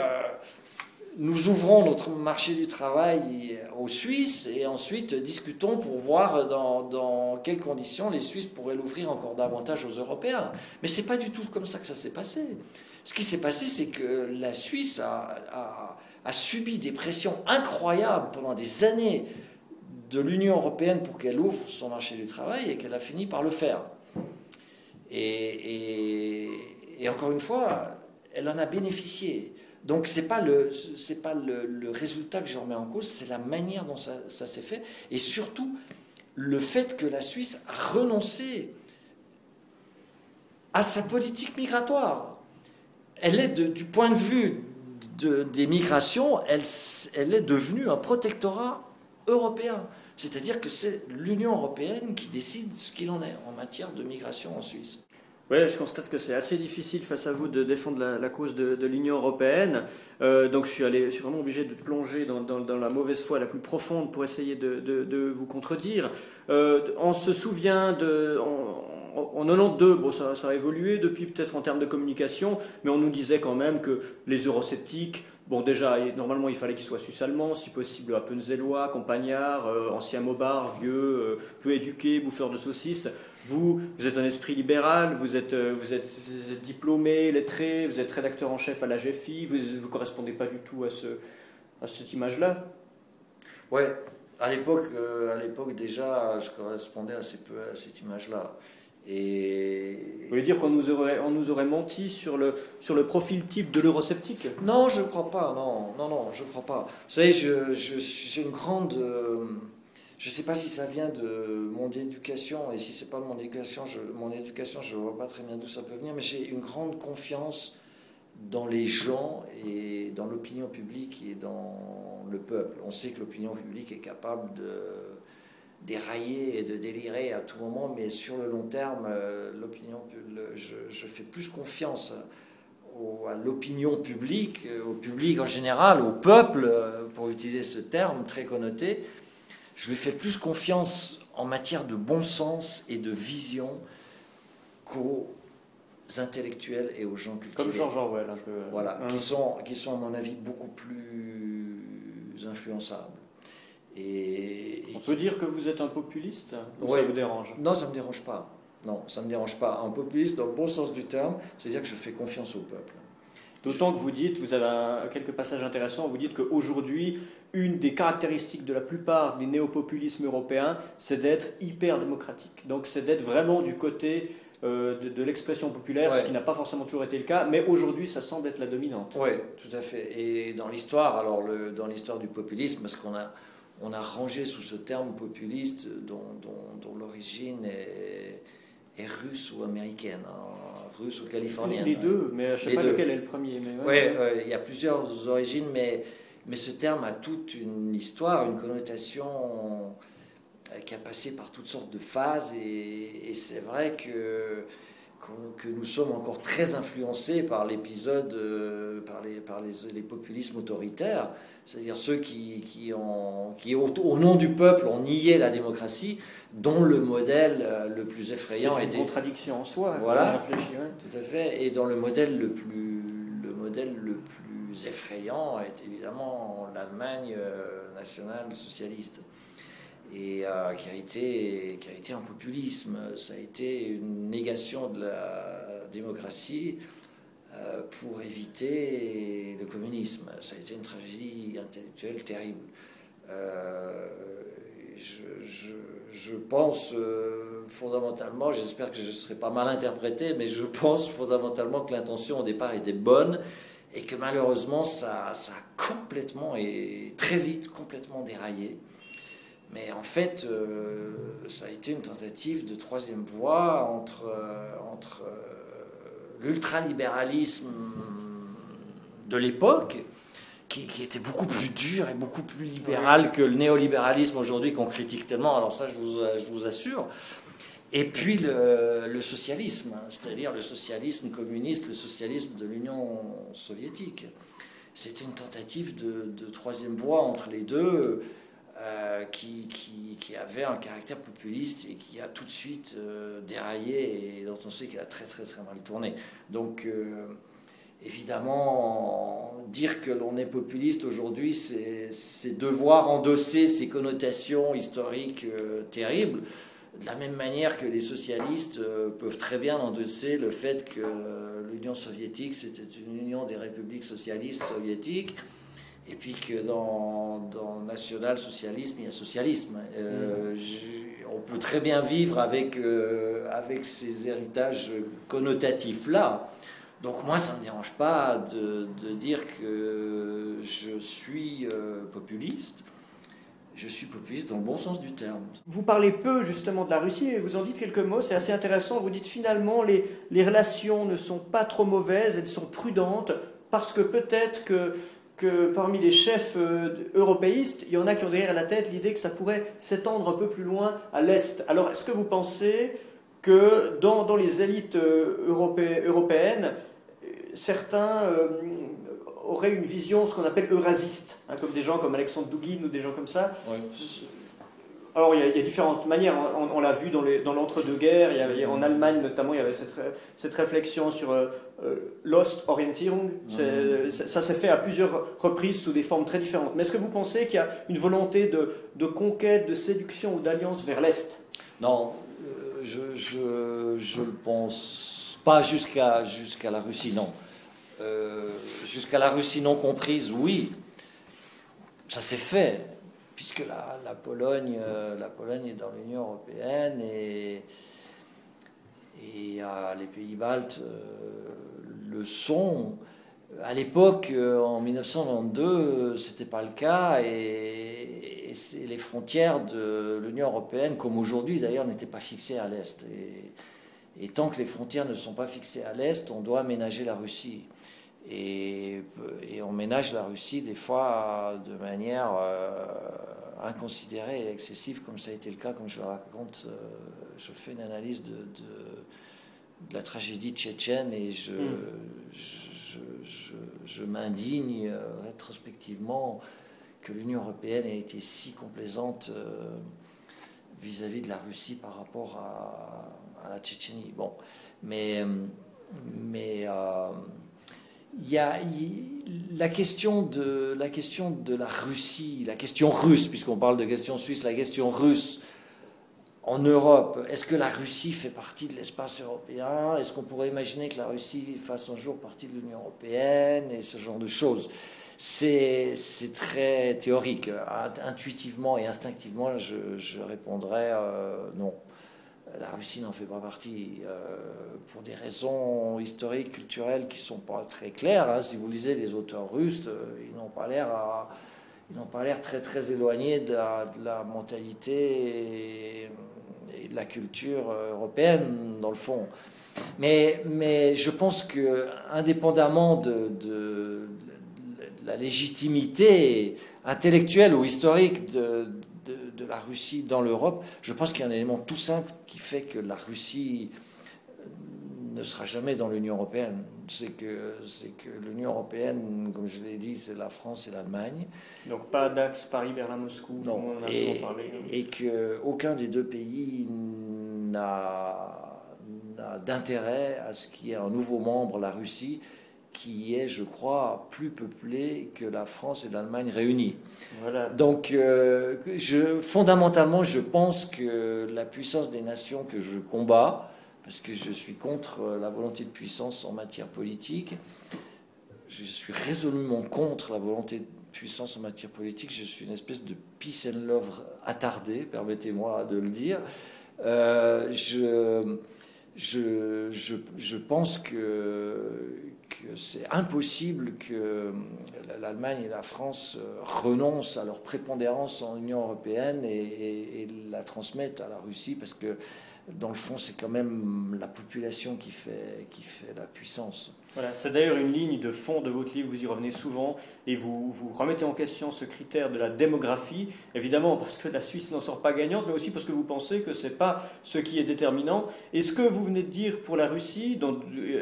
nous ouvrons notre marché du travail aux Suisses et ensuite discutons pour voir dans quelles conditions les Suisses pourraient l'ouvrir encore davantage aux Européens. Mais ce n'est pas du tout comme ça que ça s'est passé. Ce qui s'est passé, c'est que la Suisse a subi des pressions incroyables pendant des années de l'Union européenne pour qu'elle ouvre son marché du travail et qu'elle a fini par le faire. Et encore une fois, elle en a bénéficié. Donc ce n'est pas le résultat que je remets en cause, c'est la manière dont ça s'est fait, et surtout le fait que la Suisse a renoncé à sa politique migratoire. Elle est, du point de vue des migrations, elle est devenue un protectorat européen. C'est-à-dire que c'est l'Union européenne qui décide ce qu'il en est en matière de migration en Suisse. Oui, je constate que c'est assez difficile face à vous de défendre la cause de l'Union européenne. Donc je suis vraiment obligé de plonger dans la mauvaise foi la plus profonde pour essayer de vous contredire. On se souvient en 92, bon, ça a évolué depuis peut-être en termes de communication, mais on nous disait quand même que les eurosceptiques, bon déjà, normalement il fallait qu'ils soient suisses-allemands, si possible appenzellois, campagnards, anciens mobards, vieux, peu éduqués, bouffeurs de saucisses. Vous êtes un esprit libéral, vous êtes diplômé, lettré, vous êtes rédacteur en chef à la GFI, vous ne correspondez pas du tout à cette image-là. Oui, à l'époque déjà, je correspondais assez peu à cette image-là. Et... Vous voulez dire qu'on nous aurait menti sur le profil type de l'eurosceptique? Non, je ne crois pas, non, je ne crois pas. Vous savez, j'ai une grande... je ne sais pas si ça vient de mon éducation, et si ce n'est pas mon éducation, je ne vois pas très bien d'où ça peut venir, mais j'ai une grande confiance dans les gens et dans l'opinion publique et dans le peuple. On sait que l'opinion publique est capable de dérailler et de délirer à tout moment, mais sur le long terme, je fais plus confiance à l'opinion publique, au public en général, au peuple, pour utiliser ce terme très connoté. Je lui fais plus confiance en matière de bon sens et de vision qu'aux intellectuels et aux gens cultivés. Comme George Orwell, un peu. Voilà, qui sont à mon avis beaucoup plus influençables. On peut dire que vous êtes un populiste, ou ouais. Ça vous dérange? Non, ça ne me dérange pas. Non, ça ne me dérange pas. Un populiste, dans le bon sens du terme, c'est-à-dire que je fais confiance au peuple. D'autant que vous avez quelques passages intéressants, vous dites qu'aujourd'hui, une des caractéristiques de la plupart des néopopulismes européens, c'est d'être hyper démocratique. Donc c'est d'être vraiment du côté de l'expression populaire, ce qui n'a pas forcément toujours été le cas, mais aujourd'hui ça semble être la dominante. Oui, tout à fait. Et dans l'histoire, dans l'histoire du populisme, parce qu'on a rangé sous ce terme populiste dont l'origine est russe ou américaine, russe ou californienne. Les deux, mais je ne sais pas lequel est le premier. Oui, il y a plusieurs origines, mais ce terme a toute une histoire, une connotation qui a passé par toutes sortes de phases, et c'est vrai que nous sommes encore très influencés par l'épisode, par les populismes autoritaires, c'est-à-dire ceux qui au nom du peuple, ont nié la démocratie, dont le modèle le plus effrayant était... C'est une contradiction en soi, voilà, réfléchi, tout à fait, et dont le modèle le plus effrayant est évidemment l'Allemagne nationale socialiste, et qui a été un populisme. Ça a été une négation de la démocratie pour éviter le communisme. Ça a été une tragédie intellectuelle terrible. Je pense fondamentalement, j'espère que je ne serai pas mal interprété, mais je pense fondamentalement que l'intention au départ était bonne et que malheureusement ça a complètement et très vite complètement déraillé. Mais en fait, ça a été une tentative de troisième voie entre l'ultralibéralisme de l'époque, qui était beaucoup plus dur et beaucoup plus libéral que le néolibéralisme aujourd'hui qu'on critique tellement, alors ça je vous assure, et puis le socialisme, c'est-à-dire le socialisme communiste, le socialisme de l'Union soviétique. C'était une tentative de troisième voie entre les deux, qui avait un caractère populiste et qui a tout de suite déraillé et dont on sait qu'il a très très très mal tourné. Donc évidemment, dire que l'on est populiste aujourd'hui, c'est devoir endosser ces connotations historiques terribles, de la même manière que les socialistes peuvent très bien endosser le fait que l'Union soviétique, c'était une union des républiques socialistes soviétiques, et puis que dans national-socialisme, il y a socialisme. On peut très bien vivre avec ces héritages connotatifs-là. Donc moi, ça ne me dérange pas de dire que je suis populiste. Je suis populiste dans le bon sens du terme. Vous parlez peu justement de la Russie, mais vous en dites quelques mots, c'est assez intéressant. Vous dites finalement les relations ne sont pas trop mauvaises, elles sont prudentes, parce que peut-être que parmi les chefs européistes, il y en a qui ont derrière la tête l'idée que ça pourrait s'étendre un peu plus loin à l'Est. Alors, est-ce que vous pensez que dans les élites européennes, certains auraient une vision, ce qu'on appelle eurasiste, hein, comme des gens comme Alexandre Douguine ou des gens comme ça? Oui. Alors, il y a différentes manières. On l'a vu dans l'entre-deux-guerres. En Allemagne, notamment, il y avait cette réflexion sur l'Ostorientierung. Ça s'est fait à plusieurs reprises sous des formes très différentes. Mais est-ce que vous pensez qu'il y a une volonté de conquête, de séduction ou d'alliance vers l'Est? Non, je ne pense pas jusqu'à la Russie, non. Jusqu'à la Russie non comprise, oui. Ça s'est fait. Puisque la Pologne est dans l'Union européenne et les pays baltes le sont. À l'époque, en 1992, ce n'était pas le cas et les frontières de l'Union européenne, comme aujourd'hui d'ailleurs, n'étaient pas fixées à l'Est. Et tant que les frontières ne sont pas fixées à l'Est, on doit ménager la Russie. Et on ménage la Russie des fois de manière inconsidérée et excessive, comme ça a été le cas, comme je le raconte. Je fais une analyse de la tragédie tchétchène et je m'indigne rétrospectivement que l'Union européenne ait été si complaisante vis-à-vis de la Russie par rapport à la Tchétchénie. Bon, mais il y a la question de la Russie, la question russe, puisqu'on parle de question suisse, la question russe en Europe. Est-ce que la Russie fait partie de l'espace européen? Est-ce qu'on pourrait imaginer que la Russie fasse un jour partie de l'Union européenne et ce genre de choses? C'est très théorique. Intuitivement et instinctivement, je répondrais non. La Russie n'en fait pas partie pour des raisons historiques, culturelles qui ne sont pas très claires. Hein. Si vous lisez les auteurs russes, ils n'ont pas l'air très très éloignés de la mentalité et de la culture européenne dans le fond. Mais je pense que indépendamment de la légitimité intellectuelle ou historique de la Russie dans l'Europe, je pense qu'il y a un élément tout simple qui fait que la Russie ne sera jamais dans l'Union européenne. C'est que l'Union européenne, comme je l'ai dit, c'est la France et l'Allemagne. Donc pas d'axe Paris-Berlin-Moscou, non. comme on a souvent parlé. Et qu'aucun des deux pays n'a d'intérêt à ce qu'il y ait un nouveau membre, la Russie, qui est, je crois, plus peuplé que la France et l'Allemagne réunies. Voilà. Donc, fondamentalement, je pense que la puissance des nations que je combats, parce que je suis contre la volonté de puissance en matière politique, je suis résolument contre la volonté de puissance en matière politique, je suis une espèce de peace and love attardé, permettez-moi de le dire. Je pense que c'est impossible que l'Allemagne et la France renoncent à leur prépondérance en Union européenne et la transmettent à la Russie, parce que dans le fond, c'est quand même la population qui fait la puissance. Voilà, c'est d'ailleurs une ligne de fond de votre livre, vous y revenez souvent, et vous remettez en question ce critère de la démographie, évidemment parce que la Suisse n'en sort pas gagnante, mais aussi parce que vous pensez que ce n'est pas ce qui est déterminant. Et ce que vous venez de dire pour la Russie,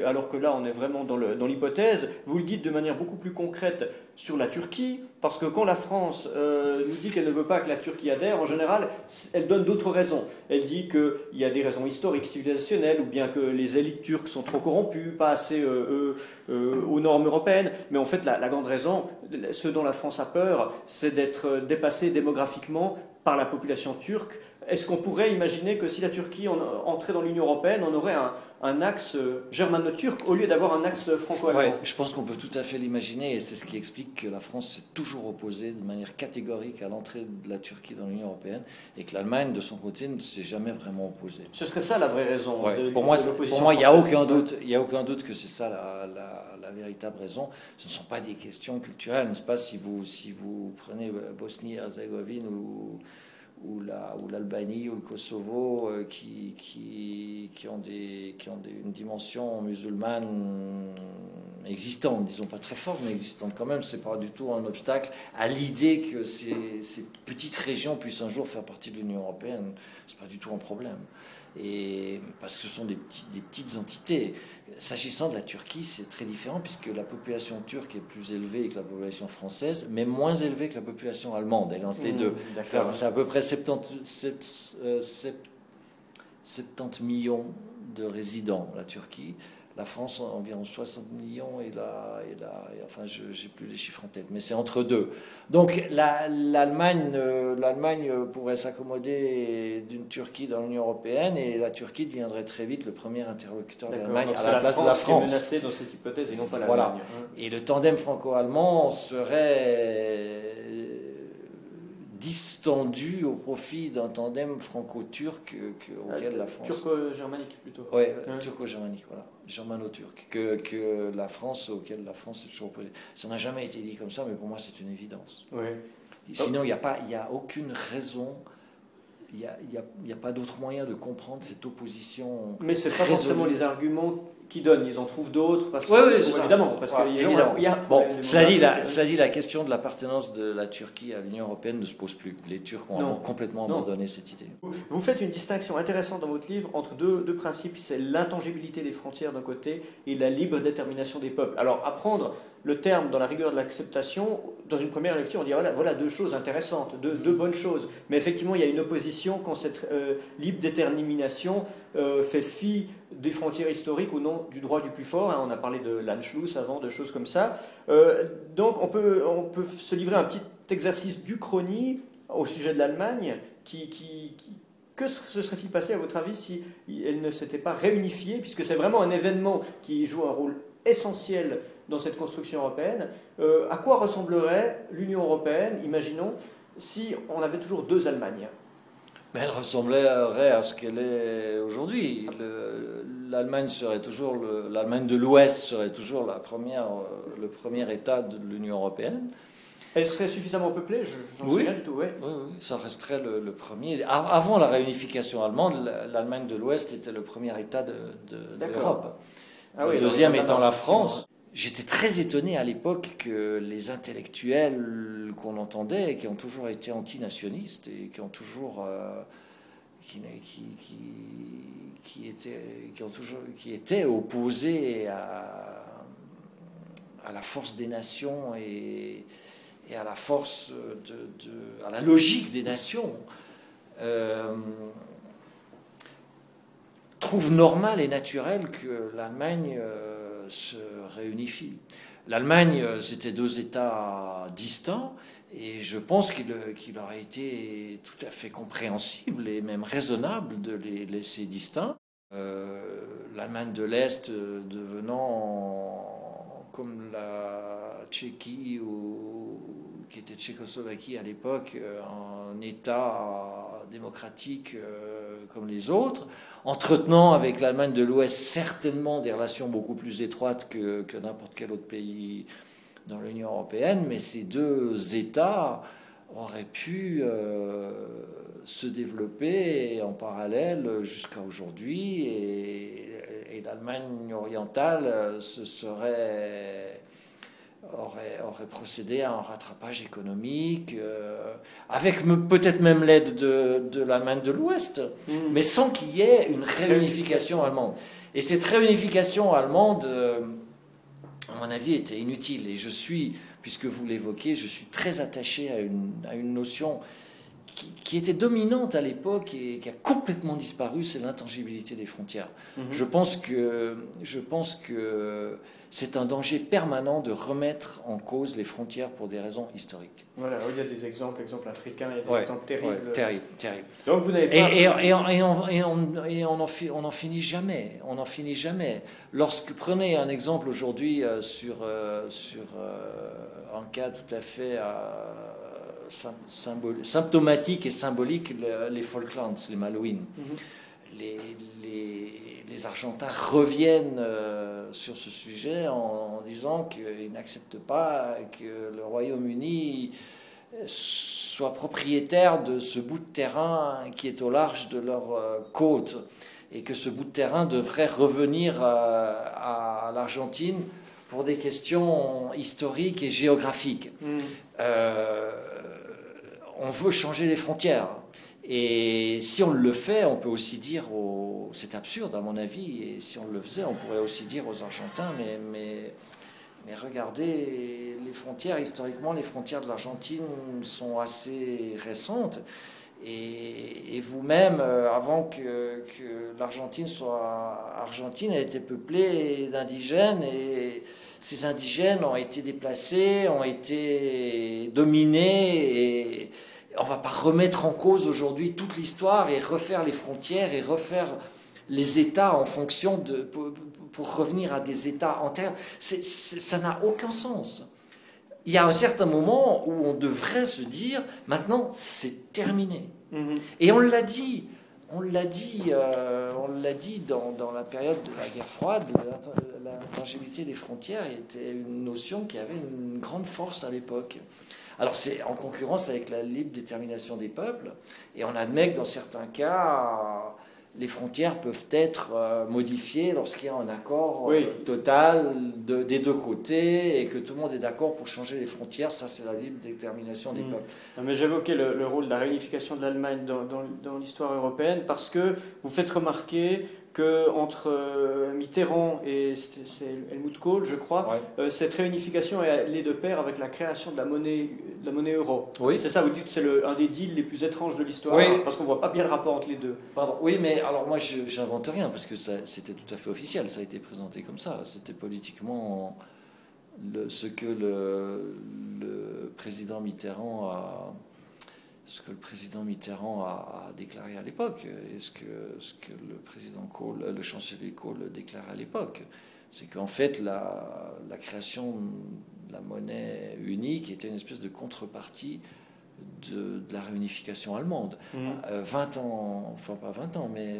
alors que là on est vraiment dans l'hypothèse, vous le dites de manière beaucoup plus concrète sur la Turquie, parce que quand la France nous dit qu'elle ne veut pas que la Turquie adhère, en général, elle donne d'autres raisons. Elle dit qu'il y a des raisons historiques, civilisationnelles, ou bien que les élites turques sont trop corrompues, pas assez aux normes européennes. Mais en fait, la grande raison, ce dont la France a peur, c'est d'être dépassée démographiquement par la population turque. Est-ce qu'on pourrait imaginer que si la Turquie entrait dans l'Union européenne, on aurait un axe germano-turc au lieu d'avoir un axe franco-allemand? Ouais, je pense qu'on peut tout à fait l'imaginer, et c'est ce qui explique que la France s'est toujours opposée de manière catégorique à l'entrée de la Turquie dans l'Union européenne, et que l'Allemagne, de son côté, ne s'est jamais vraiment opposée. Ce serait ça la vraie raison. Ouais, pour moi, il n'y a aucun doute que c'est ça la véritable raison. Ce ne sont pas des questions culturelles, n'est-ce pas? Si vous prenez Bosnie-Herzégovine ou l'Albanie ou le Kosovo, qui ont une dimension musulmane existante, disons pas très forte, mais existante quand même, c'est pas du tout un obstacle à l'idée que ces petites régions puissent un jour faire partie de l'Union européenne. C'est pas du tout un problème. Et parce que ce sont des petites entités. S'agissant de la Turquie, c'est très différent, puisque la population turque est plus élevée que la population française, mais moins élevée que la population allemande. Elle est entre les deux. C'est à peu près 70 millions de résidents, la Turquie. La France, environ 60 millions, enfin, je n'ai plus les chiffres en tête, mais c'est entre deux. Donc l'Allemagne pourrait s'accommoder d'une Turquie dans l'Union européenne, et la Turquie deviendrait très vite le premier interlocuteur de l'Allemagne à la place de la France. Qui est menacée dans cette hypothèse et non pas voilà. l'Allemagne. Et le tandem franco-allemand serait distendu au profit d'un tandem franco-turc auquel la France... Turco-germanique plutôt. Oui, turco-germanique, voilà. Germano-turc. Que la France, auquel la France est toujours opposée. Ça n'a jamais été dit comme ça, mais pour moi c'est une évidence. Ouais. Sinon, il n'y a aucune raison, il n'y a pas d'autre moyen de comprendre cette opposition. Mais ce n'est pas forcément les arguments qui donnent, ils en trouvent d'autres. Évidemment, parce qu'il y a un bon, problème. Cela dit, la question de l'appartenance de la Turquie à l'Union européenne ne se pose plus. Les Turcs ont complètement abandonné cette idée. Vous faites une distinction intéressante dans votre livre entre deux principes, c'est l'intangibilité des frontières d'un côté et la libre détermination des peuples. Alors, apprendre le terme dans la rigueur de l'acceptation, dans une première lecture, on dit voilà deux choses intéressantes, deux bonnes choses. Mais effectivement, il y a une opposition quand cette libre détermination fait fi des frontières historiques ou non du droit du plus fort. On a parlé de l'Anschluss avant, de choses comme ça. Donc on peut se livrer à un petit exercice d'Uchronie au sujet de l'Allemagne. Que se serait-il passé, à votre avis, si elle ne s'était pas réunifiée, puisque c'est vraiment un événement qui joue un rôle essentiel dans cette construction européenne. À quoi ressemblerait l'Union européenne, imaginons, si on avait toujours deux Allemagnes? Elle ressemblerait à ce qu'elle est aujourd'hui. L'Allemagne de l'Ouest serait toujours le premier État de l'Union européenne. Elle serait suffisamment peuplée, j'en sais rien du tout. Oui, ça resterait le premier. Avant la réunification allemande, l'Allemagne de l'Ouest était le premier État de l'Europe. Le deuxième étant la France. J'étais très étonné à l'époque que les intellectuels qu'on entendait, qui ont toujours été antinationalistes et qui ont toujours qui étaient opposés à la force des nations et à la force à la logique des nations, trouvent normal et naturel que l'Allemagne se réunifie. L'Allemagne, c'était deux États distincts, et je pense qu'il aurait été tout à fait compréhensible et même raisonnable de les laisser distincts. L'Allemagne de l'Est devenant comme la Tchéquie, qui était Tchécoslovaquie à l'époque, un État démocratique comme les autres, entretenant avec l'Allemagne de l'Ouest certainement des relations beaucoup plus étroites que n'importe quel autre pays dans l'Union européenne, mais ces deux États auraient pu se développer en parallèle jusqu'à aujourd'hui, et l'Allemagne orientale aurait procédé à un rattrapage économique, avec peut-être même l'aide de l'Allemagne de l'Ouest, mais sans qu'il y ait une réunification allemande. Et cette réunification allemande, à mon avis, était inutile. Et puisque vous l'évoquez, je suis très attaché à une notion qui était dominante à l'époque et qui a complètement disparu, c'est l'intangibilité des frontières. Je pense que c'est un danger permanent de remettre en cause les frontières pour des raisons historiques. Voilà, il y a des exemples africains, il y a des exemples terribles. Terrible. Donc vous n'avez pas... Et on n'en finit jamais. On n'en finit jamais. Prenez un exemple aujourd'hui sur un cas tout à fait symptomatique et symbolique, les Falklands, les Malouines. Les Argentins reviennent sur ce sujet en disant qu'ils n'acceptent pas que le Royaume-Uni soit propriétaire de ce bout de terrain qui est au large de leur côte, et que ce bout de terrain devrait revenir à l'Argentine pour des questions historiques et géographiques. On veut changer les frontières. Et si on le fait, on peut aussi dire c'est absurde à mon avis, et si on le faisait, on pourrait aussi dire aux Argentins, mais regardez, les frontières, historiquement, les frontières de l'Argentine sont assez récentes, et vous-même, avant que l'Argentine soit Argentine, elle était peuplée d'indigènes, et ces indigènes ont été déplacés, ont été dominés, et on ne va pas remettre en cause aujourd'hui toute l'histoire et refaire les frontières et refaire les États en fonction pour revenir à des États entiers. Ça n'a aucun sens. Il y a un certain moment où on devrait se dire, maintenant c'est terminé. Et on l'a dit dans la période de la guerre froide, l'intangibilité des frontières était une notion qui avait une grande force à l'époque. Alors c'est en concurrence avec la libre détermination des peuples, et on admet que dans certains cas, les frontières peuvent être modifiées lorsqu'il y a un accord total des deux côtés, et que tout le monde est d'accord pour changer les frontières. Ça, c'est la libre détermination des peuples. Mais j'évoquais le rôle de la réunification de l'Allemagne dans l'histoire européenne, parce que vous faites remarquer qu'entre Mitterrand et c'est Helmut Kohl, je crois, cette réunification est allée de pair avec la création de la monnaie euro. Oui. C'est ça, vous dites que c'est un des deals les plus étranges de l'histoire, parce qu'on ne voit pas bien le rapport entre les deux. Pardon. Oui, mais alors moi, je n'invente rien, parce que c'était tout à fait officiel, ça a été présenté comme ça. C'était politiquement ce que le président Mitterrand a déclaré à l'époque, et ce que le président Kohl, le chancelier Kohl déclarait à l'époque, c'est qu'en fait la création de la monnaie unique était une espèce de contrepartie de la réunification allemande. 20 ans, enfin pas 20 ans, mais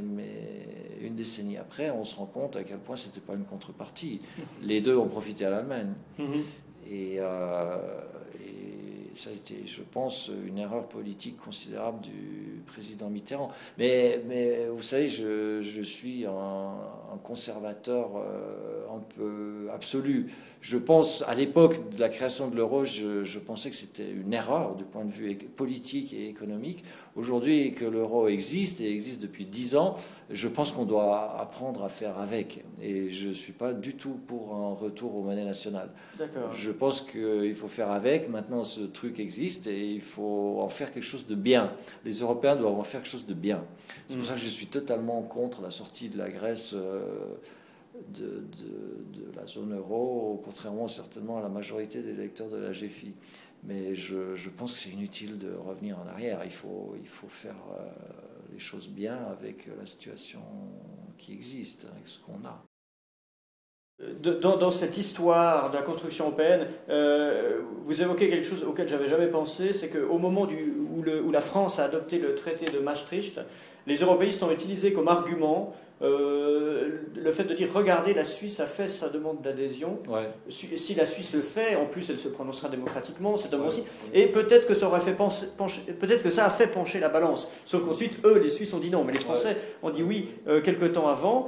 une décennie après, on se rend compte à quel point c'était pas une contrepartie. Les deux ont profité à l'Allemagne. Et ça a été, je pense, une erreur politique considérable du président Mitterrand. Mais vous savez, je suis un conservateur un peu absolu. Je pense, à l'époque de la création de l'euro, je pensais que c'était une erreur du point de vue politique et économique. Aujourd'hui que l'euro existe, et existe depuis 10 ans, je pense qu'on doit apprendre à faire avec. Et je ne suis pas du tout pour un retour aux monnaies nationales. D'accord. Je pense qu'il faut faire avec. Maintenant, ce truc existe et il faut en faire quelque chose de bien. Les Européens doivent en faire quelque chose de bien. C'est pour ça que je suis totalement contre la sortie de la Grèce de la zone euro, contrairement certainement à la majorité des électeurs de la GFI. Mais je pense que c'est inutile de revenir en arrière. Il faut faire les choses bien avec la situation qui existe, avec ce qu'on a. Dans cette histoire de la construction européenne, vous évoquez quelque chose auquel j'avais jamais pensé, c'est qu'au moment où où la France a adopté le traité de Maastricht, les européistes ont utilisé comme argument le fait de dire regardez, la Suisse a fait sa demande d'adhésion. Ouais. Si la Suisse le fait, en plus elle se prononcera démocratiquement, c'est un bon signe. Ouais. Et peut-être que ça aurait fait peut-être que ça a fait pencher la balance. Sauf qu'ensuite, eux, les Suisses ont dit non, mais les Français ont dit oui quelque temps avant.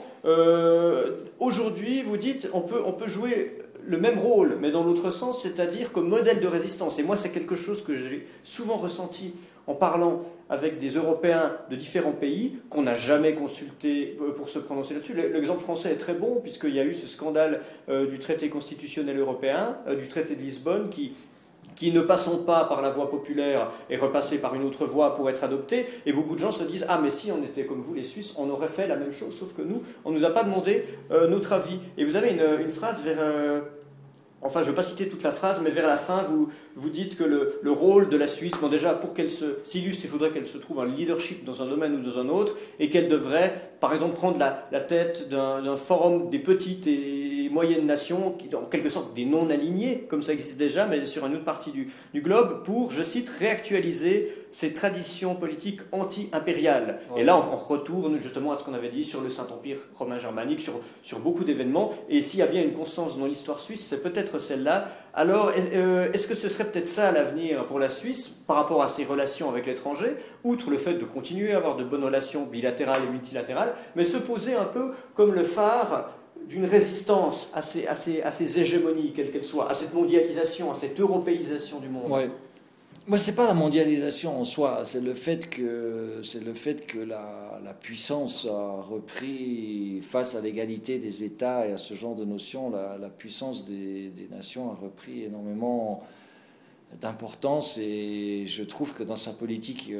Aujourd'hui, vous dites on peut jouer le même rôle, mais dans l'autre sens, c'est-à-dire comme modèle de résistance. Et moi, c'est quelque chose que j'ai souvent ressenti en parlant avec des Européens de différents pays qu'on n'a jamais consulté pour se prononcer là-dessus. L'exemple français est très bon, puisqu'il y a eu ce scandale du traité constitutionnel européen, du traité de Lisbonne, qui ne passant pas par la voie populaire est repassé par une autre voie pour être adopté. Et beaucoup de gens se disent « Ah, mais si on était comme vous, les Suisses, on aurait fait la même chose, sauf que nous, on ne nous a pas demandé notre avis. » Et vous avez une phrase vers... Enfin, je ne vais pas citer toute la phrase, mais vers la fin, vous dites que le rôle de la Suisse, bon déjà, pour qu'elle s'illustre, il faudrait qu'elle se trouve un leadership dans un domaine ou dans un autre, et qu'elle devrait, par exemple, prendre la tête d'un forum des petites et moyennes nations, qui, en quelque sorte des non-alignés, comme ça existe déjà, mais sur une autre partie du globe, pour, je cite, réactualiser ces traditions politiques anti-impériales. Ouais. Et là, on retourne justement à ce qu'on avait dit sur le Saint-Empire romain germanique, sur beaucoup d'événements, et s'il y a bien une constance dans l'histoire suisse, c'est peut-être celle-là. Alors, est-ce que ce serait peut-être ça l'avenir pour la Suisse par rapport à ses relations avec l'étranger, outre le fait de continuer à avoir de bonnes relations bilatérales et multilatérales, mais se poser un peu comme le phare d'une résistance à ces hégémonies, quelles qu'elles soient, à cette mondialisation, à cette européisation du monde? Ouais. Moi, c'est pas la mondialisation en soi, c'est le fait que la puissance a repris, face à l'égalité des États et à ce genre de notions, la puissance des nations a repris énormément d'importance, et je trouve que dans sa politique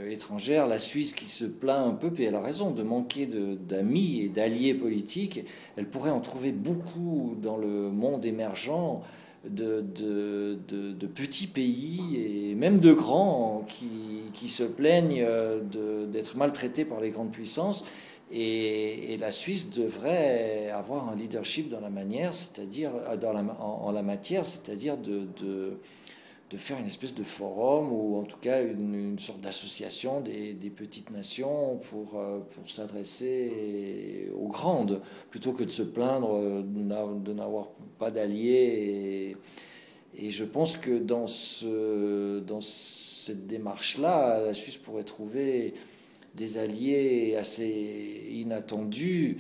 étrangère, la Suisse, qui se plaint un peu, et elle a raison, de manquer d'amis et d'alliés politiques, elle pourrait en trouver beaucoup dans le monde émergent, de petits pays et même de grands qui se plaignent d'être maltraités par les grandes puissances, et la Suisse devrait avoir un leadership dans la manière, c'est-à-dire en la matière, c'est-à-dire de faire une espèce de forum, ou en tout cas une sorte d'association des petites nations pour s'adresser aux grandes, plutôt que de se plaindre de n'avoir pas d'alliés. Et je pense que dans cette démarche-là, la Suisse pourrait trouver des alliés assez inattendus,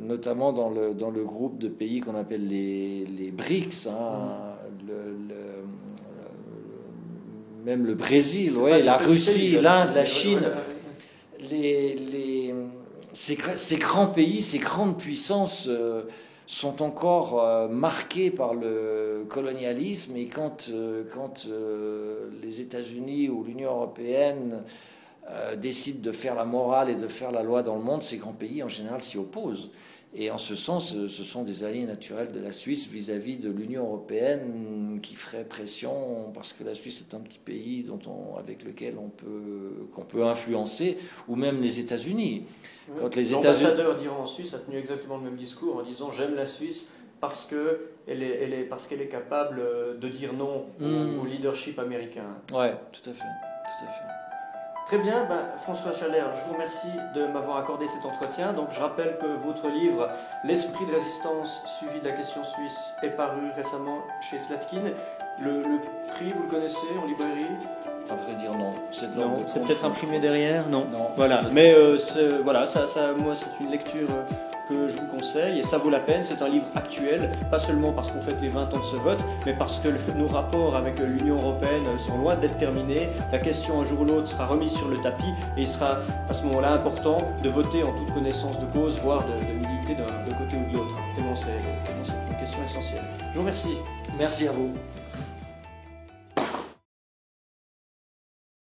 notamment dans le groupe de pays qu'on appelle les BRICS, même le Brésil, la Russie, l'Inde, la Chine, ces grands pays, ces grandes puissances sont encore marqués par le colonialisme, et quand les États-Unis ou l'Union européenne décident de faire la morale et de faire la loi dans le monde, ces grands pays en général s'y opposent. Et en ce sens, ce sont des alliés naturels de la Suisse vis-à-vis de l'Union européenne, qui ferait pression, parce que la Suisse est un petit pays avec lequel qu'on peut influencer, ou même les États-Unis. L'ambassadeur d'Iran en Suisse a tenu exactement le même discours en disant « J'aime la Suisse parce qu'elle est capable de dire non au leadership américain. » Ouais, tout à fait, tout à fait. Très bien, François Chalère, je vous remercie de m'avoir accordé cet entretien. Donc, je rappelle que votre livre « L'esprit de résistance suivi de la question suisse » est paru récemment chez Slatkin. Le prix, vous le connaissez en librairie? À vrai dire, non. C'est peut-être imprimé derrière? Non. Voilà, mais moi, c'est une lecture que je vous conseille, et ça vaut la peine. C'est un livre actuel, pas seulement parce qu'on fête les 20 ans de ce vote, mais parce que nos rapports avec l'Union européenne sont loin d'être terminés. La question un jour ou l'autre sera remise sur le tapis, et il sera à ce moment-là important de voter en toute connaissance de cause, voire de militer d'un côté ou de l'autre. Tellement c'est une question essentielle. Je vous remercie. Merci à vous.